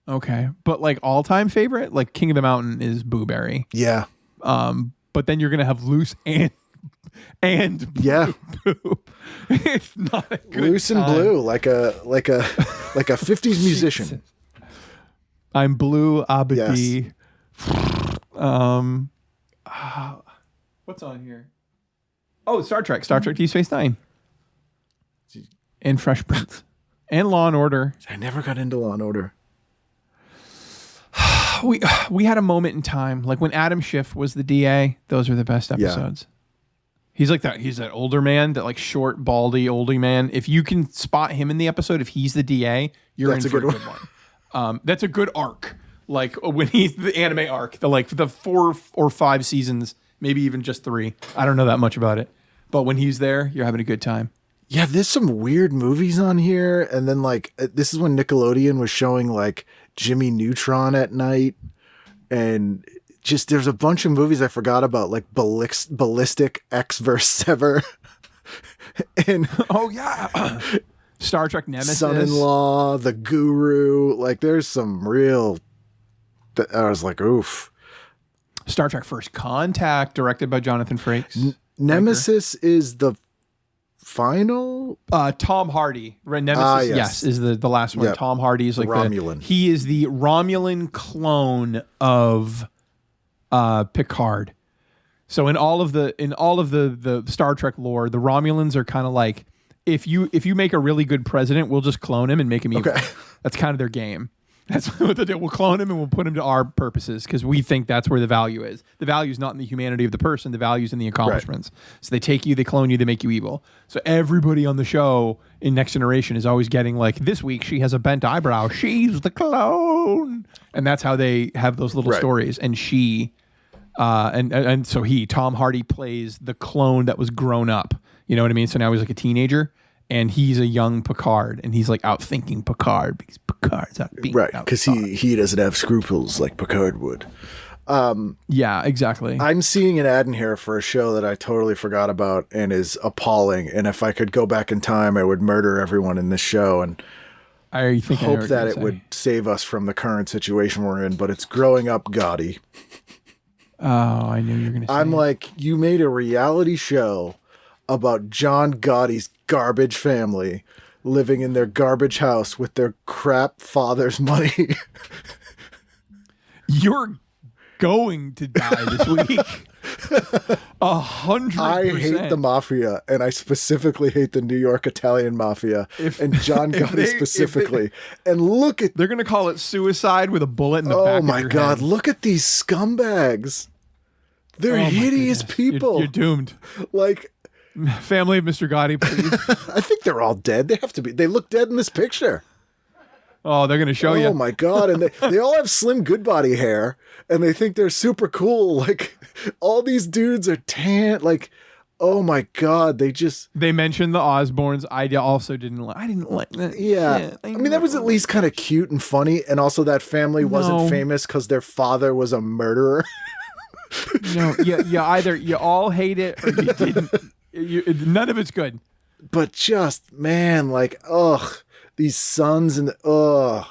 Okay. But like all time favorite, like King of the Mountain is Boo Berry. Yeah. But then you're going to have loose and poop. It's not a good loose time. And blue, like a 50s musician. I'm Blue Abadi. Yes. What's on here? Oh, Star Trek Deep Space Nine, and Fresh Prince, and Law and Order. I never got into Law and Order. We had a moment in time, like when Adam Schiff was the DA. Those were the best episodes. Yeah. He's like that. He's that older man, that like short, baldy, oldie man. If you can spot him in the episode, if he's the DA, you're in for a good one. That's a good arc. Like when he's the anime arc, the 4 or 5 seasons, maybe even just 3. I don't know that much about it, but when he's there, you're having a good time. Yeah, there's some weird movies on here, and then like this is when Nickelodeon was showing like Jimmy Neutron at night, and just there's a bunch of movies I forgot about, like Ballistic X vs. Sever, and oh yeah, Star Trek Nemesis, Son-in-Law, The Guru. Like there's some real. I was like, oof. Star Trek First Contact, directed by Jonathan Frakes. Nemesis is the final. Tom Hardy, right? Nemesis, yes, is the last one. Yep. Tom Hardy is like Romulan. He is the Romulan clone of Picard. So in all of the Star Trek lore, the Romulans are kind of like, if you make a really good president, we'll just clone him and make him evil. Okay. That's kind of their game. That's what they do. We'll clone him and we'll put him to our purposes because we think that's where the value is. The value is not in the humanity of the person. The value is in the accomplishments. Right. So they take you, they clone you, they make you evil. So everybody on the show in Next Generation is always getting like, this week she has a bent eyebrow. She's the clone. And that's how they have those little stories. And she, and so Tom Hardy plays the clone that was grown up. You know what I mean? So now he's like a teenager. And he's a young Picard, and he's like out thinking Picard because Picard's out being right because he doesn't have scruples like Picard would. Yeah, exactly. I'm seeing an ad in here for a show that I totally forgot about and is appalling. And if I could go back in time, I would murder everyone in this show and hope that it would save us from the current situation we're in. But it's Growing Up Gotti. Oh, I knew you were going to say. I'm like, you made a reality show about John Gotti's garbage family living in their garbage house with their crap father's money. You're going to die this week. 100%. I hate the mafia, and I specifically hate the New York Italian mafia and John Gotti specifically. And look at... They're going to call it suicide with a bullet in the back of your head. Oh my God, look at these scumbags. They're hideous people. You're doomed. Like... Family of Mr. Gotti, please. I think they're all dead. They have to be. They look dead in this picture. Oh, they're going to show you. Oh my God. And they all have slim Goodbody hair and they think they're super cool. Like all these dudes are tan. Like, oh my God. They mentioned the Osbournes. I also didn't like that. Yeah. I mean, that was at least kind of cute and funny. And also that family wasn't famous because their father was a murderer. No, you either you all hate it or you didn't. None of it's good. But just, man, like, these sons and like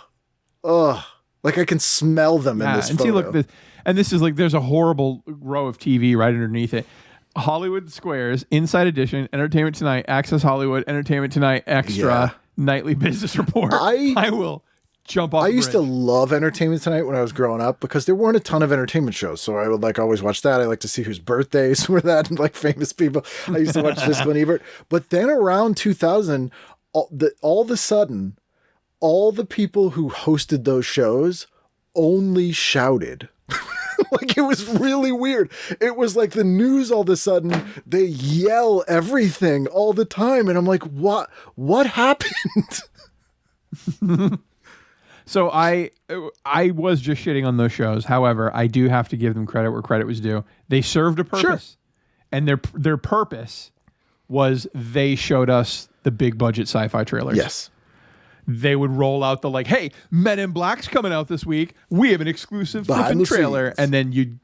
I can smell them in this photo. See, look, this is like, there's a horrible row of TV right underneath it. Hollywood Squares, Inside Edition, Entertainment Tonight, Access Hollywood, Entertainment Tonight, Extra, Nightly Business Report. I will jump off. I used to love Entertainment Tonight when I was growing up because there weren't a ton of entertainment shows. So I would like always watch that. I like to see whose birthdays were that and like famous people. I used to watch Siskel and Ebert. But then around 2000, all of a sudden, all the people who hosted those shows only shouted. Like it was really weird. It was like the news all of a sudden, they yell everything all the time. And I'm like, what happened? So I was just shitting on those shows. However, I do have to give them credit where credit was due. They served a purpose. Sure. And their purpose was they showed us the big budget sci-fi trailers. Yes. They would roll out the like, hey, Men in Black's coming out this week. We have an exclusive flipping trailer. And then you'd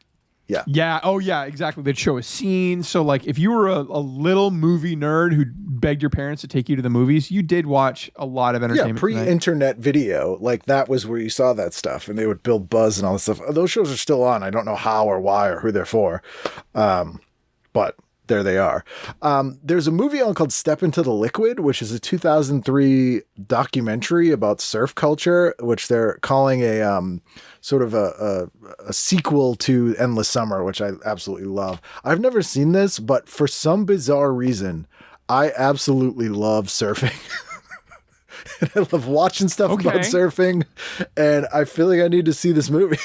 Yeah. Oh, yeah, exactly. They'd show a scene. So, like, if you were a little movie nerd who begged your parents to take you to the movies, you did watch a lot of entertainment. Yeah, pre-internet video, like, that was where you saw that stuff. And they would build buzz and all this stuff. Those shows are still on. I don't know how or why or who they're for. But there they are. There's a movie on called Step Into the Liquid, which is a 2003 documentary about surf culture, which they're calling a sort of a sequel to Endless Summer, which I absolutely love. I've never seen this, but for some bizarre reason, I absolutely love surfing. And I love watching stuff about surfing, and I feel like I need to see this movie.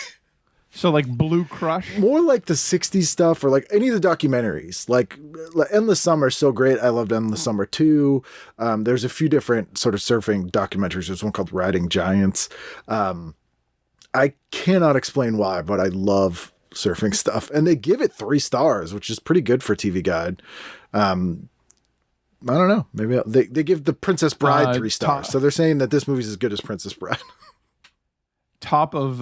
So like Blue Crush? More like the 60s stuff or like any of the documentaries. Like Endless Summer is so great. I loved Endless Summer too. There's a few different sort of surfing documentaries. There's one called Riding Giants. I cannot explain why, but I love surfing stuff. And they give it 3 stars, which is pretty good for TV Guide. I don't know. Maybe they give The Princess Bride 3 stars. So they're saying that this movie's as good as Princess Bride. Top of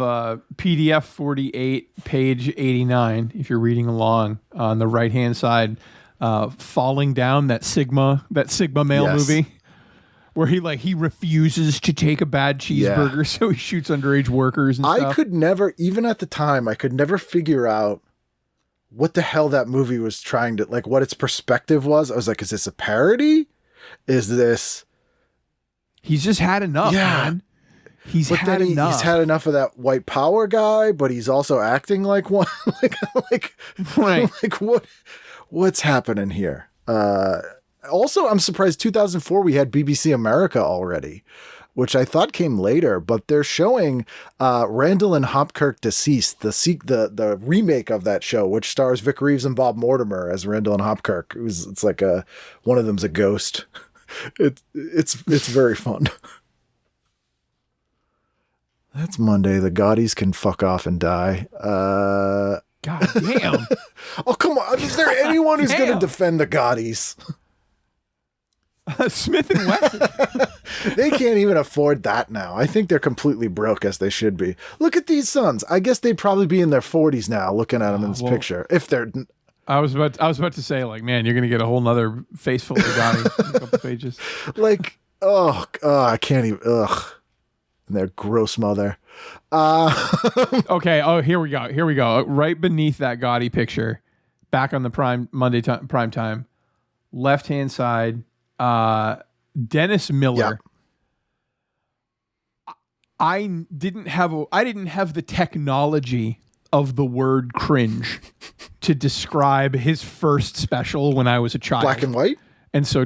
PDF 48, page 89, if you're reading along on the right-hand side, Falling Down, that Sigma male movie. Where he refuses to take a bad cheeseburger, so he shoots underage workers and stuff. I could never, even at the time, figure out what the hell that movie was trying to, like, what its perspective was. I was like, is this a parody? Is this... He's just had enough, man. He's had enough of that white power guy, but he's also acting like one. What's happening here? Also, I'm surprised 2004 we had BBC America already, which I thought came later, but they're showing Randall and Hopkirk Deceased, the remake of that show, which stars Vic Reeves and Bob Mortimer as Randall and Hopkirk. It's like one of them's a ghost. It's very fun. That's Monday. The Gaudis can fuck off and die. God damn. Oh, come on. Is there anyone who's going to defend the Gaudis? Smith and Wesson. They can't even afford that now. I think they're completely broke, as they should be. Look at these sons. I guess they'd probably be in their 40s now, looking at them in this picture. If they're... I was about to say, like, man, you're going to get a whole nother face full of Gaudis in a couple pages. Like, I can't even... And their gross mother. Okay. Oh, here we go. Right beneath that Gotti picture, back on the prime time, left-hand side, Dennis Miller. Yep. I didn't have the technology of the word cringe to describe his first special when I was a child. Black and white? And so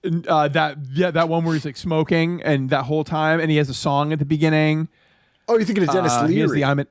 that one where he's like smoking and that whole time, and he has a song at the beginning. Oh, you're thinking of Dennis Leary?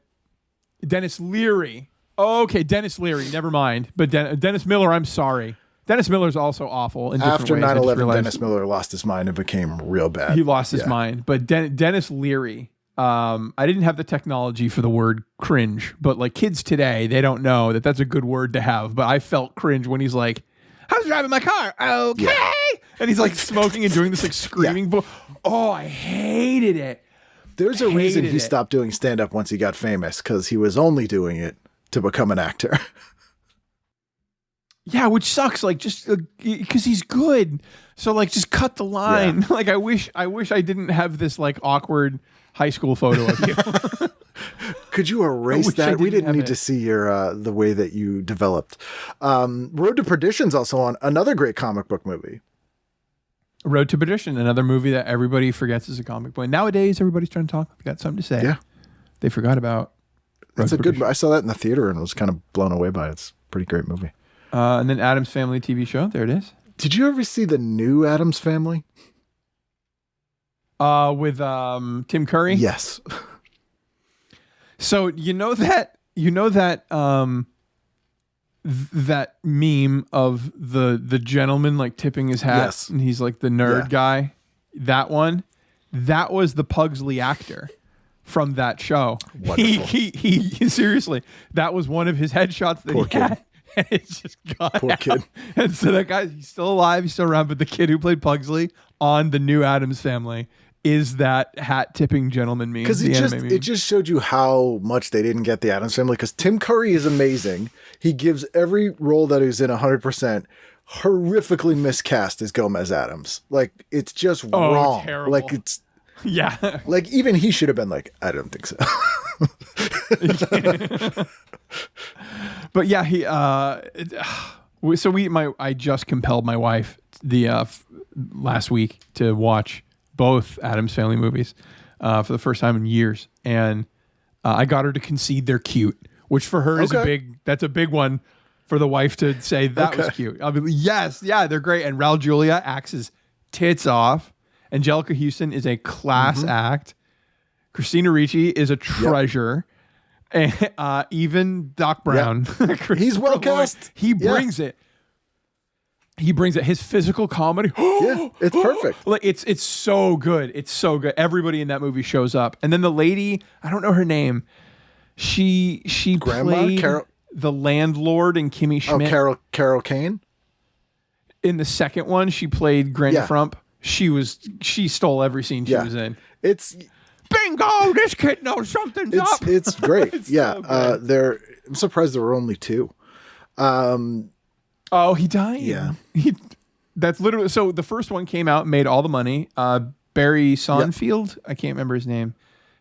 Dennis Leary. Oh, okay, Dennis Leary. Never mind. But Dennis Miller, I'm sorry. Dennis Miller's also awful in different ways. After 9/11, Dennis Miller lost his mind and became real bad. He lost his mind. But Dennis Leary, I didn't have the technology for the word cringe, but like kids today, they don't know that that's a good word to have. But I felt cringe when he's like, I was driving my car. Okay. Yeah. And he's like smoking and doing this like screaming. Oh, I hated it. There's a reason he stopped doing stand-up once he got famous, because he was only doing it to become an actor. Yeah, which sucks. Like, just because he's good, so like, just cut the line. Yeah. Like, I wish I didn't have this like awkward high school photo of you. Could you erase that? We didn't need to see your the way that you developed. Road to Perdition's also on, another great comic book movie. Road to Perdition, another movie that everybody forgets is a comic book. Nowadays, everybody's trying to talk. Got something to say. Yeah, they forgot about. It's a good. I saw that in the theater and was kind of blown away by it. It's a pretty great movie. And then Addams Family TV show. There it is. Did you ever see the new Addams Family? With Tim Curry? Yes. So you know that that meme of the gentleman like tipping his hat, yes, and he's like the nerd guy. That one, that was the Pugsley actor from that show. Wonderful. He seriously, that was one of his headshots that he had. And it's just gone. Poor kid. And so that guy, he's still alive, he's still around, but the kid who played Pugsley on the new Addams Family is that hat tipping gentleman meme. Because it just showed you how much they didn't get the Addams Family. Because Tim Curry is amazing. He gives every role that he's in 100%. Horrifically miscast as Gomez Addams. Like, it's just wrong. Terrible. Like, it's yeah. Like, even he should have been like, I don't think so. But yeah, I just compelled my wife last week to watch both Addams Family movies for the first time in years, and I got her to concede they're cute, which for her is that's a big one for the wife to say that was cute. I'll be yes, yeah, they're great, and Raul Julia acts his tits off. Angelica Houston is a class act. Christina Ricci is a treasure. Yep. And even Doc Brown. Yep. He's well cast. He brings it. He brings it. His physical comedy. Yeah, it's perfect. Like it's so good. It's so good. Everybody in that movie shows up. And then the lady, I don't know her name. She Grandma? played Carol? the landlord in Kimmy Schmidt. Oh, Carol Kane? In the second one, she played Granny Yeah. Frump. She stole every scene she was in. It's Bingo! This kid knows something's up. it's great. It's yeah. so good. I'm surprised there were only 2. Oh, he died. Yeah. That's literally so. The first one came out, and made all the money. Barry Sonfield, I can't remember his name.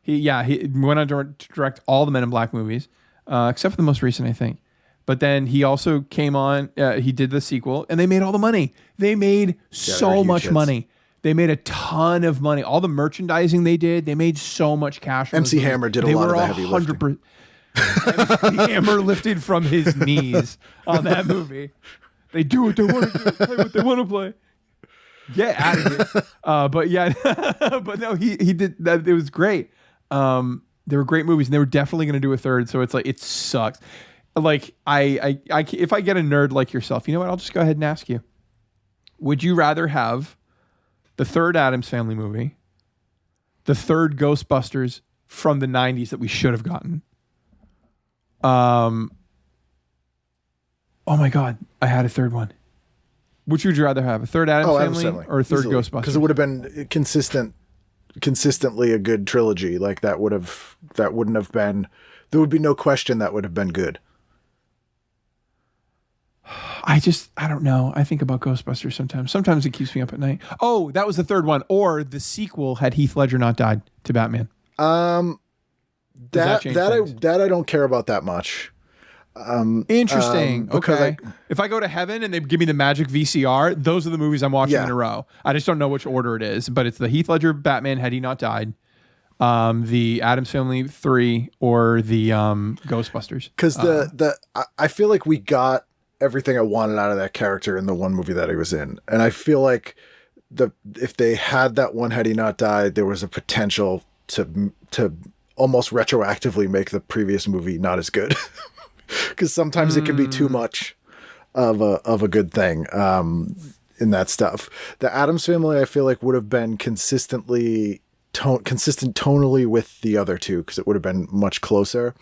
He went on to direct all the Men in Black movies, except for the most recent, I think. But then he also came on. He did the sequel, and they made all the money. They made so much hits. money. They made a ton of money. All the merchandising they did, they made so much cash. MC Hammer did a lot of the heavy lifting. MC Hammer lifted from his knees on that movie. They do what they want to do, play what they want to play. Get out of here. But yeah, but no, he did that. It was great. They were great movies, and they were definitely going to do a third. So it's like, it sucks. Like I if I get a nerd like yourself, you know what? I'll just go ahead and ask you. Would you rather have the third Addams Family movie, the third Ghostbusters from the 90s that we should have gotten? Oh my God, I had a third one. Which would you rather have, a third Addams Family or a third Ghostbusters? Because it would have been consistently a good trilogy. Like that wouldn't have been. There would be no question that would have been good. I don't know. I think about Ghostbusters sometimes. Sometimes it keeps me up at night. Oh, that was the third one. Or the sequel had Heath Ledger not died to Batman. That I don't care about that much. Interesting. Because okay. If I go to heaven and they give me the magic VCR, those are the movies I'm watching in a row. I just don't know which order it is, but it's the Heath Ledger Batman had he not died, the Addams Family 3, or the Ghostbusters. Because I feel like we got everything I wanted out of that character in the one movie that he was in, and I feel like if they had that one had he not died, there was a potential to almost retroactively make the previous movie not as good. Because sometimes it can be too much of a good thing in that stuff. The Addams Family, I feel like, would have been consistent tonally with the other two, because it would have been much closer.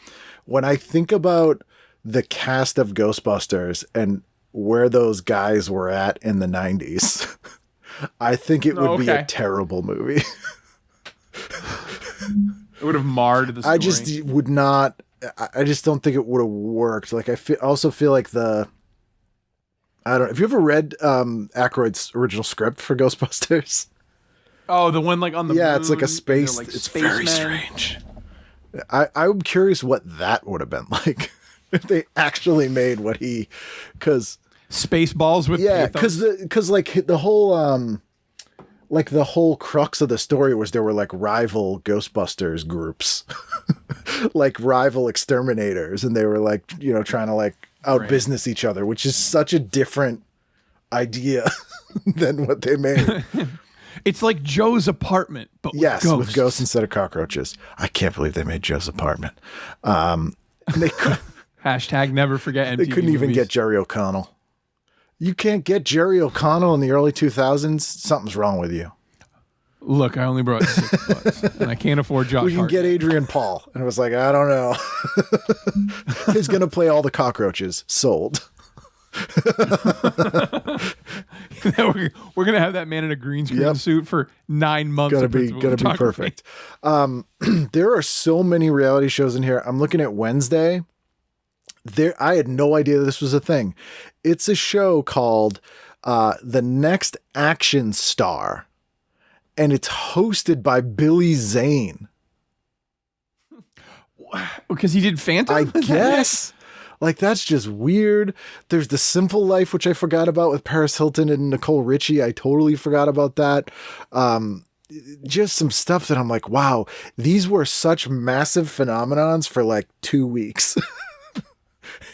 When I think about the cast of Ghostbusters and where those guys were at in the 90s, I think it would be a terrible movie. It would have marred the story. I just don't think it would have worked. Like, also feel like I don't know. Have you ever read Aykroyd's original script for Ghostbusters? Oh, the one like on the moon, it's like a space. like it's spacemen. very strange. I'm curious what that would have been like if they actually made what because Spaceballs with because like the whole like the whole crux of the story was there were like rival Ghostbusters groups, like rival exterminators, and they were like, trying to like outbusiness each other, which is such a different idea than what they made. It's like Joe's Apartment, but with ghosts instead of cockroaches. I can't believe they made Joe's Apartment. They hashtag never forget MTV They couldn't even movies. get Jerry O'Connell. You can't get Jerry O'Connell in the early 2000s. Something's wrong with you. Look, I only brought $6, and I can't afford Josh. We can get Adrian Paul, and it was like, I don't know. He's gonna play all the cockroaches. Sold. We're gonna have that man in a green screen suit for 9 months. Gonna be perfect. There are so many reality shows in here. I'm looking at Wednesday. I had no idea this was a thing. It's a show called The Next Action Star, and it's hosted by Billy Zane. Because he did Phantom? I guess. Like, that's just weird. There's The Simple Life, which I forgot about, with Paris Hilton and Nicole Richie. I totally forgot about that. Just some stuff that I'm like, wow, these were such massive phenomenons for like 2 weeks.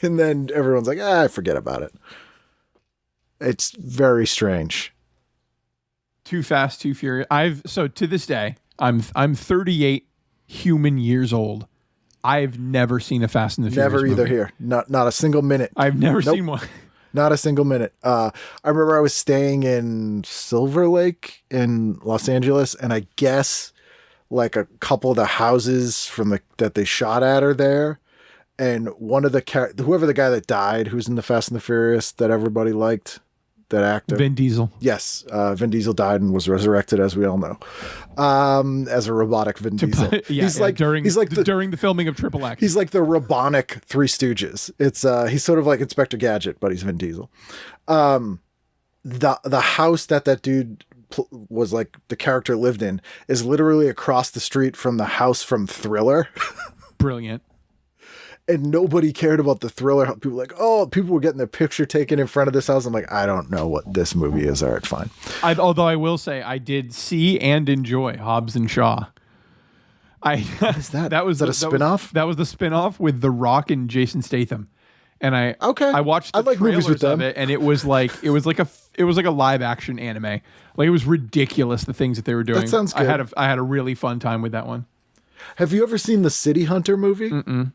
And then everyone's like, I forget about it. It's very strange. Too Fast, Too Furious. So to this day, I'm 38 human years old. I've never seen a Fast and the Furious Never either movie. here. Not a single minute. I've never seen one. Not a single minute. I remember I was staying in Silver Lake in Los Angeles, and I guess like a couple of the houses that they shot at are there. And one of whoever the guy that died, who's in the Fast and the Furious that everybody liked, that actor. Vin Diesel. Yes. Vin Diesel died and was resurrected, as we all know, as a robotic Vin Diesel. During the filming of Triple X. He's like the robotic Three Stooges. He's sort of like Inspector Gadget, but he's Vin Diesel. The house that dude was like the character lived in is literally across the street from the house from Thriller. Brilliant. And nobody cared about the Thriller. People were like, oh, people were getting their picture taken in front of this house. I'm like, I don't know what this movie is. All right, fine. Although I will say, I did see and enjoy Hobbs and Shaw. What is that? Is that a spinoff? That was the spinoff with The Rock and Jason Statham. And I watched the like movies with them. of it, and it was like a live action anime. Like, it was ridiculous, the things that they were doing. That sounds good. I had a really fun time with that one. Have you ever seen the City Hunter movie? Mm-mm.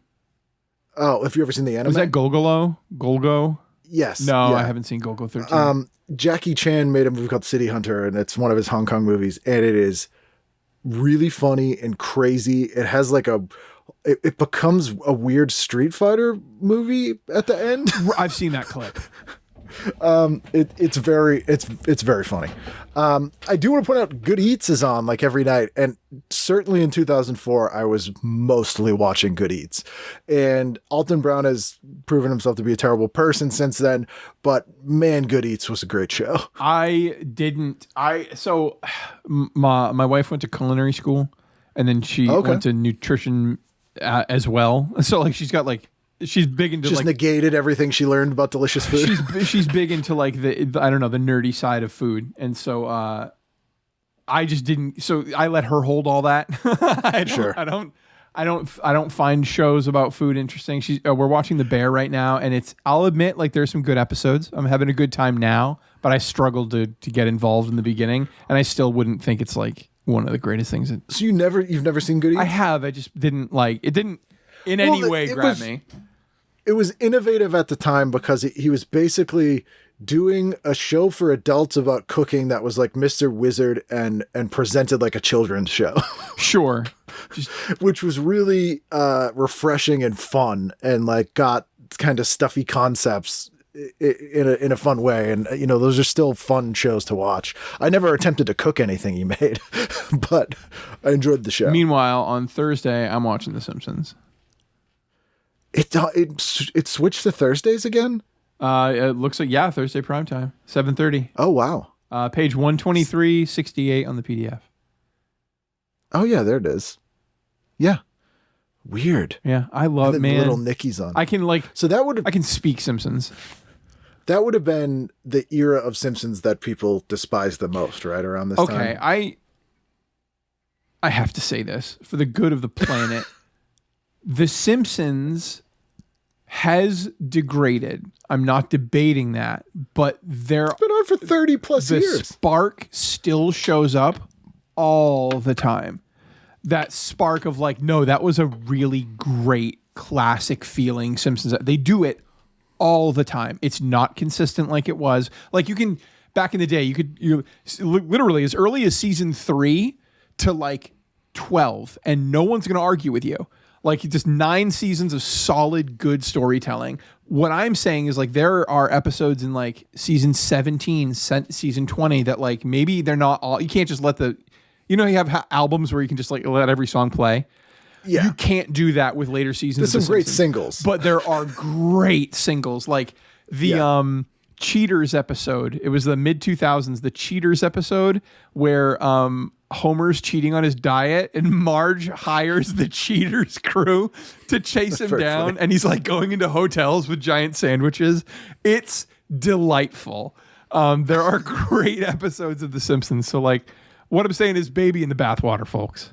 Oh, have you ever seen the anime? Was that Golgo? Yes. No, yeah. I haven't seen Golgo 13. Jackie Chan made a movie called City Hunter, and it's one of his Hong Kong movies, and it is really funny and crazy. It has like it becomes a weird Street Fighter movie at the end. I've seen that clip. It's very funny. I do want to point out Good Eats is on like every night, and certainly in 2004 I was mostly watching Good Eats, and Alton Brown has proven himself to be a terrible person since then, but man, Good Eats was a great show. My wife went to culinary school, and then she went to nutrition as well, so like she's big into just negated everything she learned about delicious food. She's big into like the I don't know, the nerdy side of food, and so I just didn't. So I let her hold all that. I don't find shows about food interesting. We're watching The Bear right now, and I'll admit, like, there's some good episodes. I'm having a good time now, but I struggled to get involved in the beginning, and I still wouldn't think it's like one of the greatest things. So you've never seen Good Eats? I have. I just didn't like it. Didn't in any way grab me. It was innovative at the time because he was basically doing a show for adults about cooking that was like Mr. Wizard and presented like a children's show. Sure. Which was really refreshing and fun, and like got kind of stuffy concepts in a fun way. And, you know, those are still fun shows to watch. I never attempted to cook anything he made, but I enjoyed the show. Meanwhile, on Thursday, I'm watching The Simpsons. It switched to Thursdays again? It looks like, Thursday primetime, 7:30. Oh, wow. Page 12368 on the PDF. Oh, yeah, there it is. Yeah. Weird. Yeah, I love, man. Little Nicky's on. I can I can speak Simpsons. That would have been the era of Simpsons that people despise the most, right? Around this time. Okay, I have to say this for the good of the planet. The Simpsons has degraded. I'm not debating that, but it's been on for 30 plus years. The spark still shows up all the time. That spark of like, no, that was a really great classic feeling Simpsons. They do it all the time. It's not consistent like it was. Like, you can, back in the day, you literally as early as season 3 to like 12, and no one's going to argue with you. Like, just 9 seasons of solid, good storytelling. What I'm saying is, like, there are episodes in, like, season 17, season 20 that, like, maybe they're not all... You can't just let the... You know, you have albums where you can just, like, let every song play. Yeah. You can't do that with later seasons. There's some great singles. But there are great singles. Like, the Cheaters episode. It was the mid-2000s, the Cheaters episode, where... Homer's cheating on his diet, and Marge hires the Cheaters crew to chase him down, funny. And he's like going into hotels with giant sandwiches. It's delightful. There are great episodes of The Simpsons. So, like, what I'm saying is baby in the bathwater, folks.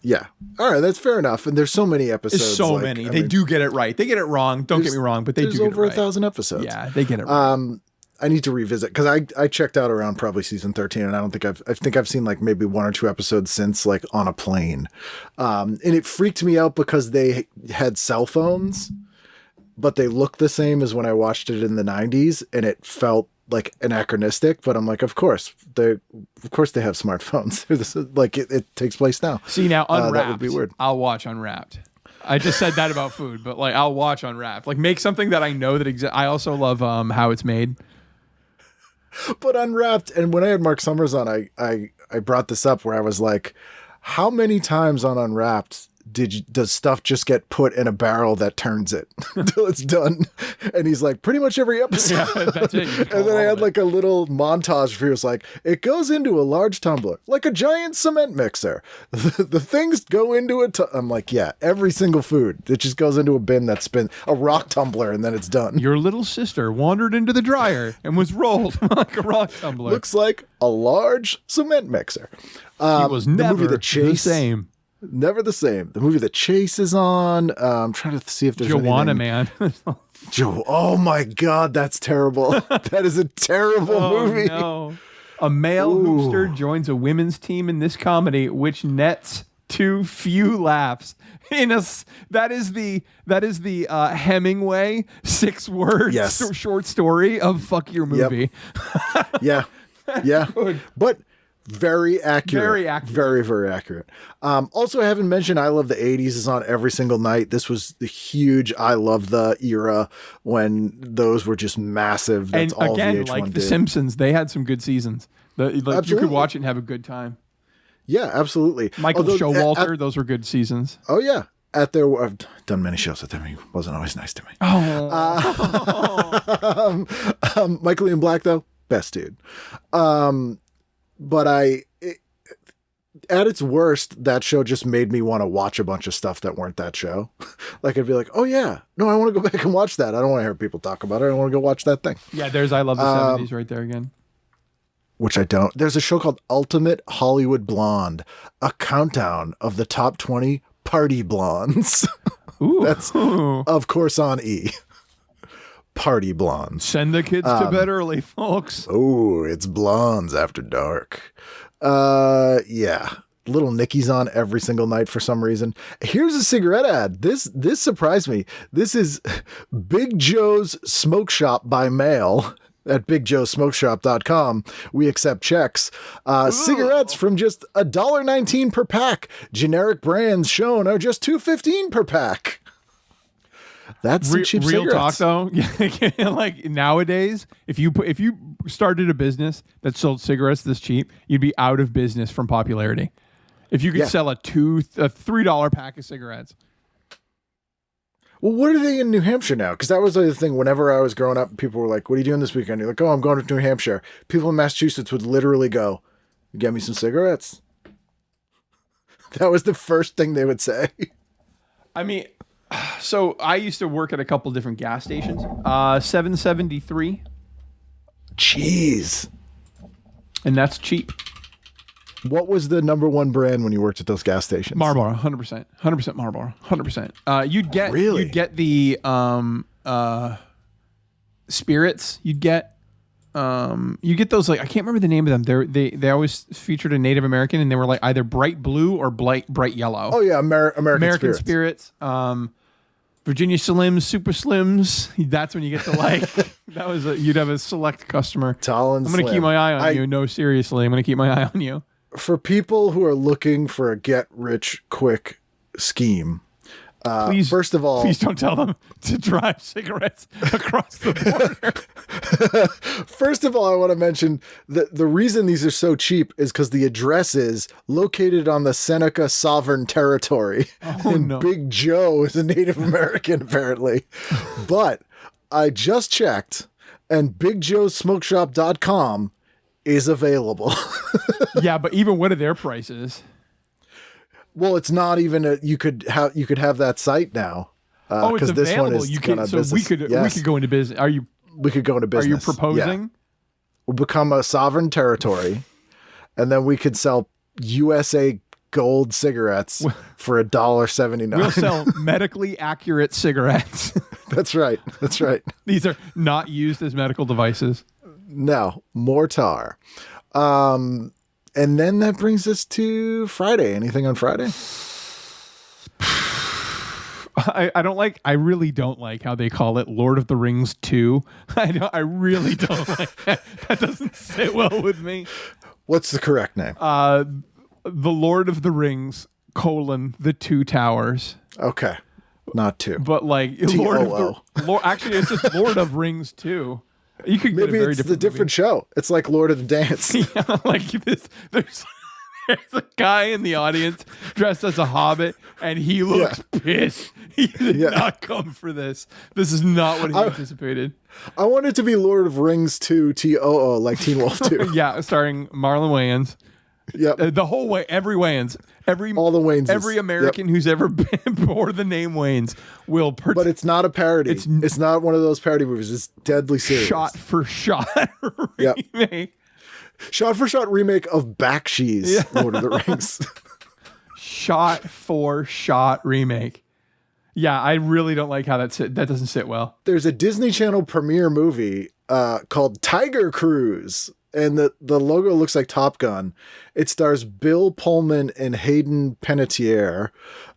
Yeah. All right, that's fair enough. And there's so many episodes. There's so many. They do get it right. They get it wrong. Don't get me wrong, but they do get it right. There's over 1,000 episodes. Yeah, they get it right. I need to revisit because I checked out around probably season 13, and I think I've seen like maybe 1 or 2 episodes since, like on a plane. And it freaked me out because they had cell phones, but they look the same as when I watched it in the 90s, and it felt like anachronistic. But I'm like, of course they have smartphones. Like it takes place now. See, now Unwrapped, that would be weird. I'll watch Unwrapped. I just said that about food, but like I'll watch Unwrapped. Like make something that I know that exists. I also love how it's made. But Unwrapped, and when I had Mark Summers on, I brought this up where I was like, how many times on Unwrapped does stuff just get put in a barrel that turns it until it's done? And he's like, pretty much every episode. Yeah, that's it. And then I had like a little montage where he was like, it goes into a large tumbler, like a giant cement mixer. The things go into it. I'm like, yeah, every single food. It just goes into a bin that's been a rock tumbler and then it's done. Your little sister wandered into the dryer and was rolled like a rock tumbler. Looks like a large cement mixer. He was never the same. Never the same. The movie The Chase is on. I'm trying to see if there's Joanna anything. Man. Oh my God, that's terrible. That is a terrible movie. No. A male hoopster joins a women's team in this comedy, which nets too few laughs. That is the Hemingway 6-word short story of fuck your movie. Yep. Yeah. But very accurate. Very accurate. Very, very accurate. Also, I haven't mentioned I Love the 80s is on every single night. This was the huge I Love the era when those were just massive. That's and all again, VH1 like did. The Simpsons, they had some good seasons. You could watch it and have a good time. Yeah, absolutely. Michael Showalter, those were good seasons. Oh, yeah. I've done many shows with him. He wasn't always nice to me. Michael Ian Black, though, best dude. But at its worst, that show just made me want to watch a bunch of stuff that weren't that show. Like, I'd be like, oh, yeah. No, I want to go back and watch that. I don't want to hear people talk about it. I want to go watch that thing. Yeah, there's I Love the 70s right there again. Which I don't. There's a show called Ultimate Hollywood Blonde, a countdown of the top 20 party blondes. Ooh. That's, of course, on E. Party blondes. Send the kids to bed early, folks. Oh, it's blondes after dark. Yeah. Little Nicky's on every single night for some reason. Here's a cigarette ad. This surprised me. This is Big Joe's Smoke Shop by mail at BigJoeSmokeShop.com. We accept checks. Cigarettes from just $1.19 per pack. Generic brands shown are just $2.15 per pack. That's some cheap real cigarettes. talk though. Like nowadays, if you started a business that sold cigarettes this cheap, you'd be out of business from popularity. If you could sell a $3 pack of cigarettes. Well, what are they in New Hampshire now? Because that was the thing. Whenever I was growing up, people were like, "What are you doing this weekend?" You're like, "Oh, I'm going to New Hampshire." People in Massachusetts would literally go, "Get me some cigarettes." That was the first thing they would say. I mean, so I used to work at a couple different gas stations. 773. Jeez. And that's cheap. What was the number one brand when you worked at those gas stations? Marlboro, 100%. 100% Marlboro, 100%. You'd get the spirits. You get those, like, I can't remember the name of them. They always featured a Native American, and they were like either bright blue or bright yellow. Oh yeah, American Spirits. Virginia Slims, Super Slims. That's when you get to like. That was you'd have a select customer. Tall and I'm gonna slim. keep my eye on you. No, seriously, I'm gonna keep my eye on you. For people who are looking for a get-rich-quick scheme, Please, first of all, please don't tell them to drive cigarettes across the border. First of all, I want to mention that the reason these are so cheap is because the address is located on the Seneca Sovereign Territory. And no. Big Joe is a Native American, apparently. But I just checked, and BigJoe'sSmokeShop.com is available. Yeah, but even what are their prices? Well, it's not even you could have that site now. Oh, it's this available. One is you can. So we could go into business. We could go into business. Are you proposing? Yeah. We'll become a sovereign territory, and then we could sell USA gold cigarettes for $1.79. We'll sell medically accurate cigarettes. That's right. That's right. These are not used as medical devices. No, more tar. And then that brings us to Friday. Anything on Friday? I really don't like how they call it Lord of the Rings 2. I really don't like that. That doesn't sit well with me. What's the correct name? The Lord of the Rings, the Two Towers. Okay. Not 2. But like actually it's just Lord of Rings 2. You could get maybe a very it's the different show. It's like Lord of the Dance. Yeah, like this. There's a guy in the audience dressed as a hobbit, and he looks pissed. He did not come for this. This is not what he anticipated. I want it to be Lord of Rings 2 TOO, like Teen Wolf 2. Yeah, starring Marlon Wayans. Yep. The whole way, every Wayans, all the Wayans, every American who's ever been bore the name Wayans will. But it's not a parody. It's not one of those parody movies. It's deadly serious. Shot for shot remake. Shot for shot remake of Bakshi's Lord of the Rings. Shot for shot remake. Yeah, I really don't like how that doesn't sit well. There's a Disney Channel premiere movie called Tiger Cruise. And the logo looks like Top Gun. It stars Bill Pullman and Hayden Panettiere.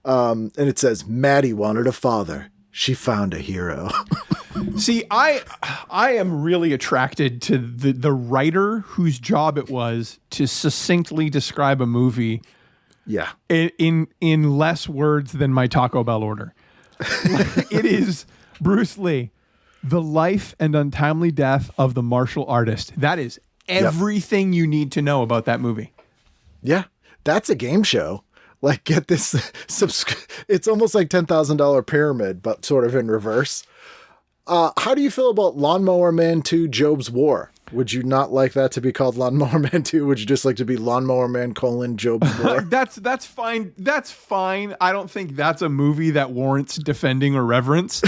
And it says, Maddie wanted a father. She found a hero. See, I am really attracted to the writer whose job it was to succinctly describe a movie in less words than my Taco Bell order. It is Bruce Lee, the life and untimely death of the martial artist. That is everything you need to know about that movie. Yeah, that's a game show. Like, get this. It's almost like $10,000 Pyramid, but sort of in reverse. How do you feel about Lawnmower Man 2 Job's War? Would you not like that to be called Lawnmower Man 2? Would you just like to be Lawnmower Man : Job's War? That's fine. That's fine. I don't think that's a movie that warrants defending or reverence.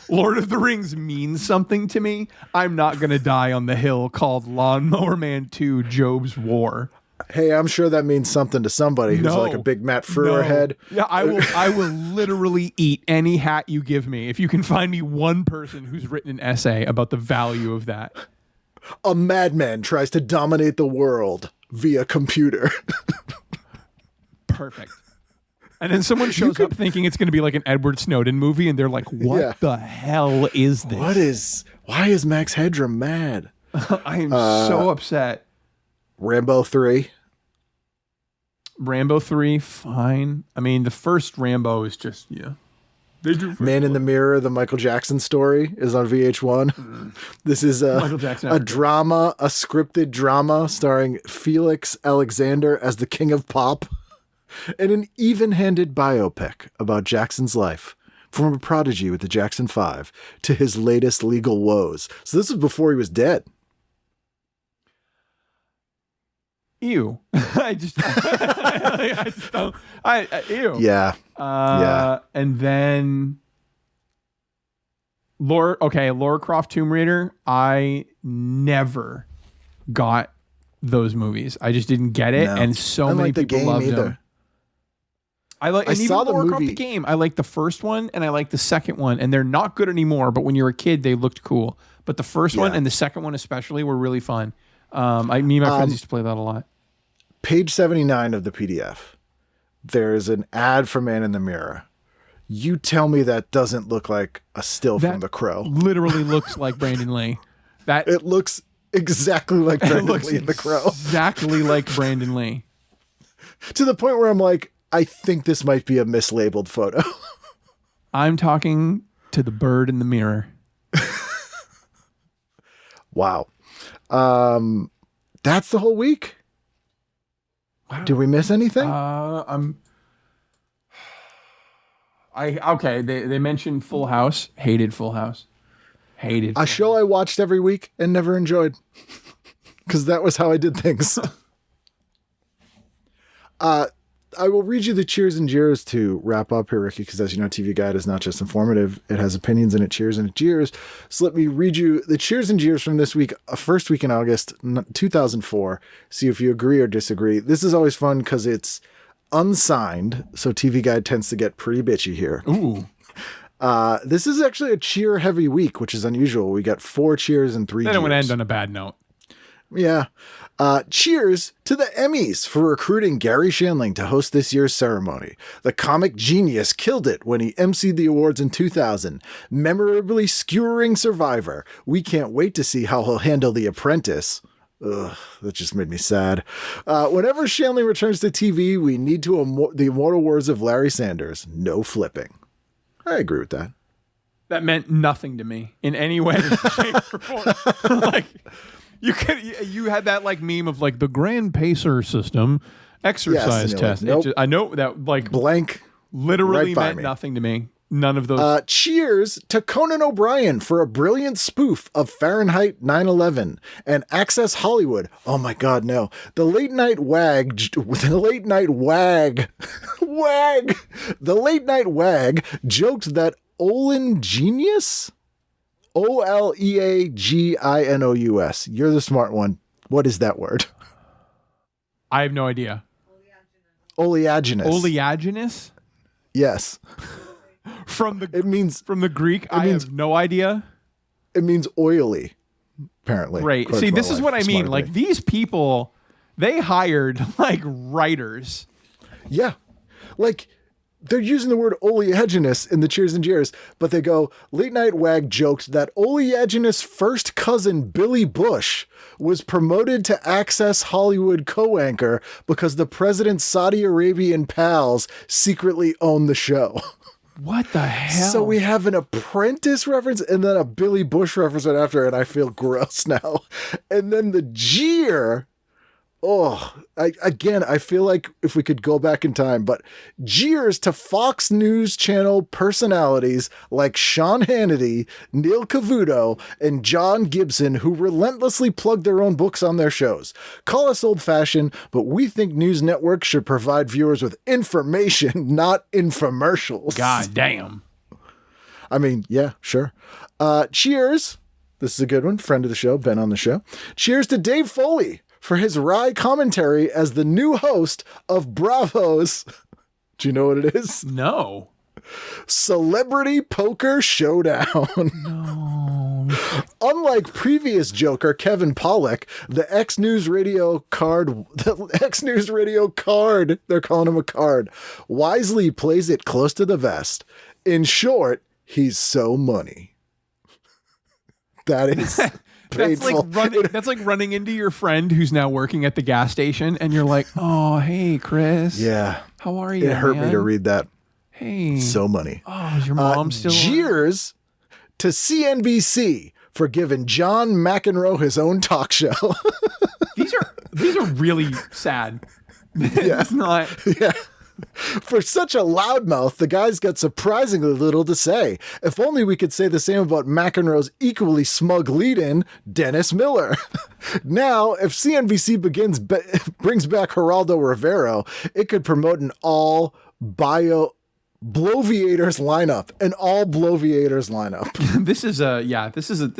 Lord of the Rings means something to me. I'm not going to die on the hill called Lawnmower Man 2 Job's War. Hey, I'm sure that means something to somebody who's like a big Matt Frewer head. Yeah, I will literally eat any hat you give me if you can find me one person who's written an essay about the value of that. A madman tries to dominate the world via computer. Perfect. And then someone shows up thinking it's going to be like an Edward Snowden movie, and they're like, what the hell is this? Why is Max Headroom mad? I am so upset. Rambo 3. Rambo 3, fine. I mean, the first Rambo is just, They do Man in the Mirror, the Michael Jackson story, is on VH1. This is a drama, a scripted drama starring Felix Alexander as the King of Pop, and an even-handed biopic about Jackson's life, from a prodigy with the Jackson 5 to his latest legal woes. So this was before he was dead. Ew. I just don't. Ew. Yeah. And then Lara Croft Tomb Raider. I never got those movies. I just didn't get it, and so many people loved them. I saw the Lara Croft the game. I like the first one and I like the second one, and they're not good anymore. But when you were a kid, they looked cool. But the first one and the second one especially were really fun. Me and my friends used to play that a lot. Page 79 of the PDF. There's an ad for Man in the Mirror. You tell me that doesn't look like a still from The Crow. Literally looks like Brandon Lee. It looks exactly like Brandon Lee in The Crow. Exactly like Brandon Lee. To the point where I'm like, I think this might be a mislabeled photo. I'm talking to the bird in the mirror. Wow. That's the whole week. Wow. Did we miss anything? They mentioned Full House. Hated Full House. A show I watched every week and never enjoyed. Because that was how I did things. I will read you the cheers and jeers to wrap up here, Ricky, because as you know, TV Guide is not just informative. It has opinions and it cheers and it jeers. So let me read you the cheers and jeers from this week, first week in August, 2004. See if you agree or disagree. This is always fun because it's unsigned, so TV Guide tends to get pretty bitchy here. Ooh. This is actually a cheer-heavy week, which is unusual. We got 4 cheers and 3 jeers. Then it would end on a bad note. Yeah. Cheers to the Emmys for recruiting Gary Shandling to host this year's ceremony. The comic genius killed it when he emceed the awards in 2000, memorably skewering Survivor. We can't wait to see how he'll handle The Apprentice. Ugh, that just made me sad. Whenever Shandling returns to TV, we need the immortal words of Larry Sanders, no flipping. I agree with that. That meant nothing to me in any way, shape, or form. Like, you had that like meme of like the Grand Pacer system exercise test. Like, nope. I know that like blank literally right meant nothing to me. None of those. Cheers to Conan O'Brien for a brilliant spoof of Fahrenheit 9/11 and Access Hollywood. Oh my God, no! The late night wag, joked that Olin Genius. Oleaginous. You're the smart one. What is that word? I have no idea. Oleaginous. Oleaginous? Yes. From the Greek, I means, have no idea. It means oily, apparently. Right. See, this is what I mean. Like these people, they hired like writers. Yeah. Like they're using the word oleaginous in the cheers and jeers, but they go, late night wag joked that oleaginous first cousin Billy Bush was promoted to Access Hollywood co-anchor because the president's Saudi Arabian pals secretly own the show. What the hell? So we have an Apprentice reference and then a Billy Bush reference right after, and I feel gross now. And then the jeer. Oh, I feel like if we could go back in time, but jeers to Fox News Channel personalities like Sean Hannity, Neil Cavuto, and John Gibson, who relentlessly plug their own books on their shows. Call us old-fashioned, but we think news networks should provide viewers with information, not infomercials. God damn. I mean, yeah, sure. Cheers. This is a good one. Friend of the show, been on the show. Cheers to Dave Foley for his wry commentary as the new host of Bravo's. Do you know what it is? No. Celebrity Poker Showdown. No. Unlike previous Joker, Kevin Pollak, the X-News Radio card, they're calling him a card, wisely plays it close to the vest. In short, he's so money. That is... That's like running into your friend who's now working at the gas station, and you're like, "Oh, hey, Chris. Yeah, how are you?" It hurt me to read that. Hey, so money. Oh, is your mom still? Cheers to CNBC for giving John McEnroe his own talk show. These are really sad. Yeah. It's not. Yeah. For such a loudmouth, the guy's got surprisingly little to say. If only we could say the same about McEnroe's equally smug lead-in, Dennis Miller. Now, if CNBC brings back Geraldo Rivero, it could promote an all-Bloviators lineup. An all-Bloviators lineup. This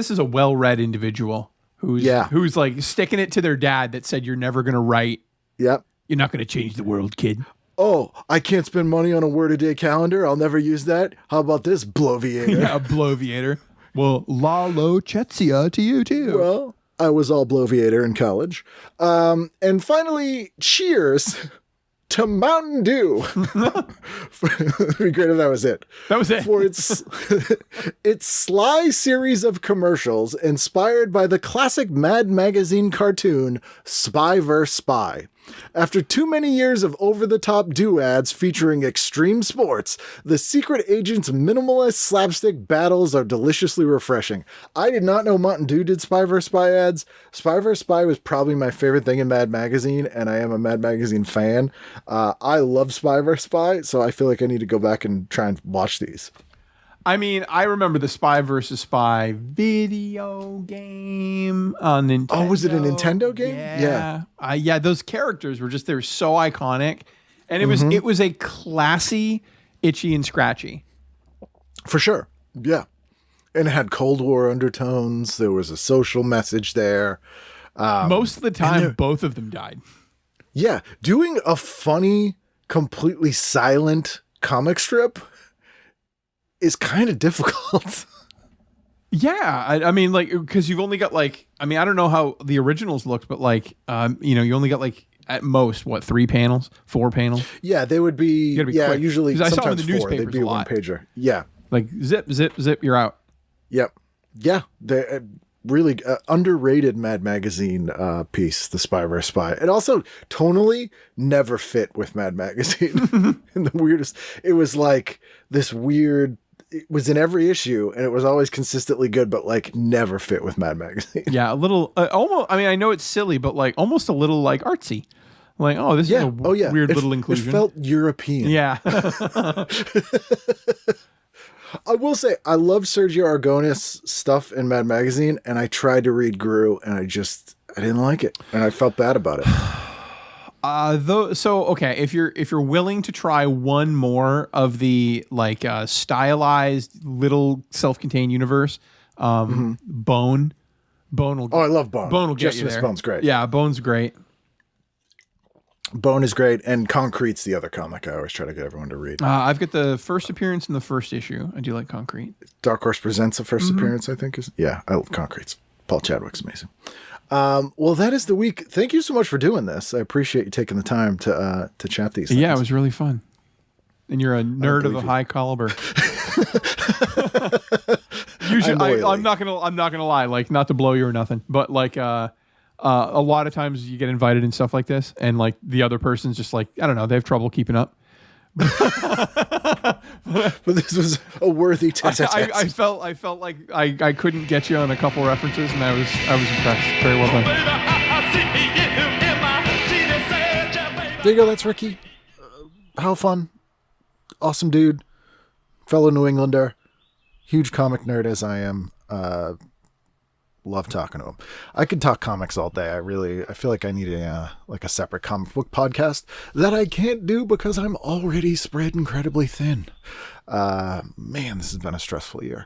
is a well-read individual who's like sticking it to their dad that said, "You're never gonna write. Yep. You're not gonna change the world, kid." Oh, I can't spend money on a word-a-day calendar. I'll never use that. How about this, Bloviator? Yeah, a Bloviator. Well, Lalo Chetsia to you, too. Well, I was all Bloviator in college. And finally, cheers to Mountain Dew. It'd be great if that was it. That was it. For its sly series of commercials inspired by the classic Mad Magazine cartoon, Spy vs. Spy. After too many years of over-the-top Dew ads featuring extreme sports, the secret agent's minimalist slapstick battles are deliciously refreshing. I did not know Mountain Dew did Spy vs. Spy ads. Spy vs. Spy was probably my favorite thing in Mad Magazine, and I am a Mad Magazine fan. I love Spy vs. Spy, so I feel like I need to go back and try and watch these. I mean, I remember the Spy vs. Spy video game on Nintendo. Oh, was it a Nintendo game? Yeah. Yeah, those characters were just, they were so iconic. And it was a classy Itchy and Scratchy. For sure. Yeah. And it had Cold War undertones. There was a social message there. Most of the time, both of them died. Yeah. Doing a funny, completely silent comic strip is kind of difficult. Yeah, I mean, like, because you've only got like, I mean, I don't know how the originals looked, but like, you only got like at most what 3 panels, 4 panels. Yeah, they would be. Yeah, quick. usually I saw them in sometimes the 4. They'd newspapers be a a lot. 1-pager. Yeah, like zip, zip, zip, you're out. Yep. Yeah, they really underrated Mad Magazine piece, The Spy vs. Spy. It also tonally never fit with Mad Magazine. And the weirdest, it was like this weird. It was in every issue, and it was always consistently good, but like never fit with Mad Magazine. Yeah, a little almost. I mean, I know it's silly, but like almost a little like artsy. Like, oh, this is a weird little inclusion. It felt European. Yeah. I will say, I love Sergio Aragonés stuff in Mad Magazine, and I tried to read Gru, and I didn't like it, and I felt bad about it. Okay, if you're willing to try one more of the like stylized little self-contained universe, Bone will. Oh, I love Bone. Bone will get Just you there. Bone's great. Yeah, Bone's great. Bone is great, and Concrete's the other comic I always try to get everyone to read. I've got the first appearance in the first issue. I do like Concrete. Dark Horse Presents the first appearance, I think. I love Concrete's. Paul Chadwick's amazing. Well, that is the week. Thank you so much for doing this. I appreciate you taking the time to chat these things. Yeah, it was really fun. And you're a nerd of a high caliber. Usually, I'm not gonna lie. Like, not to blow you or nothing, but like, a lot of times you get invited and stuff like this, and like the other person's just like, I don't know, they have trouble keeping up. But this was a worthy test. I felt like I couldn't get you on a couple references, and I was impressed. Very well done. There you go. That's Ricky. How fun. Awesome dude. Fellow New Englander. Huge comic nerd as I am. Love talking to him. I could talk comics all day. I feel like I need a separate comic book podcast that I can't do because I'm already spread incredibly thin. Man, this has been a stressful year.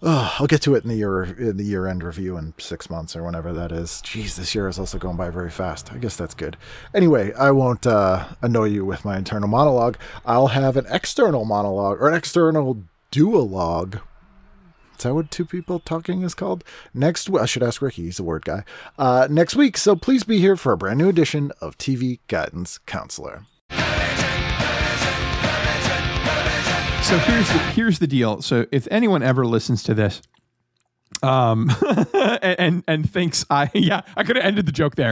I'll get to it in the year-end review in 6 months or whenever that is. Jeez, this year is also going by very fast. I guess that's good. Anyway, I won't annoy you with my internal monologue. I'll have an external monologue or an external duologue. Is that what two people talking is called? Next week, I should ask Ricky. He's a word guy. Next week, so please be here for a brand new edition of TV Guidance Counselor. So here's the deal. So if anyone ever listens to this, and thinks I could have ended the joke there.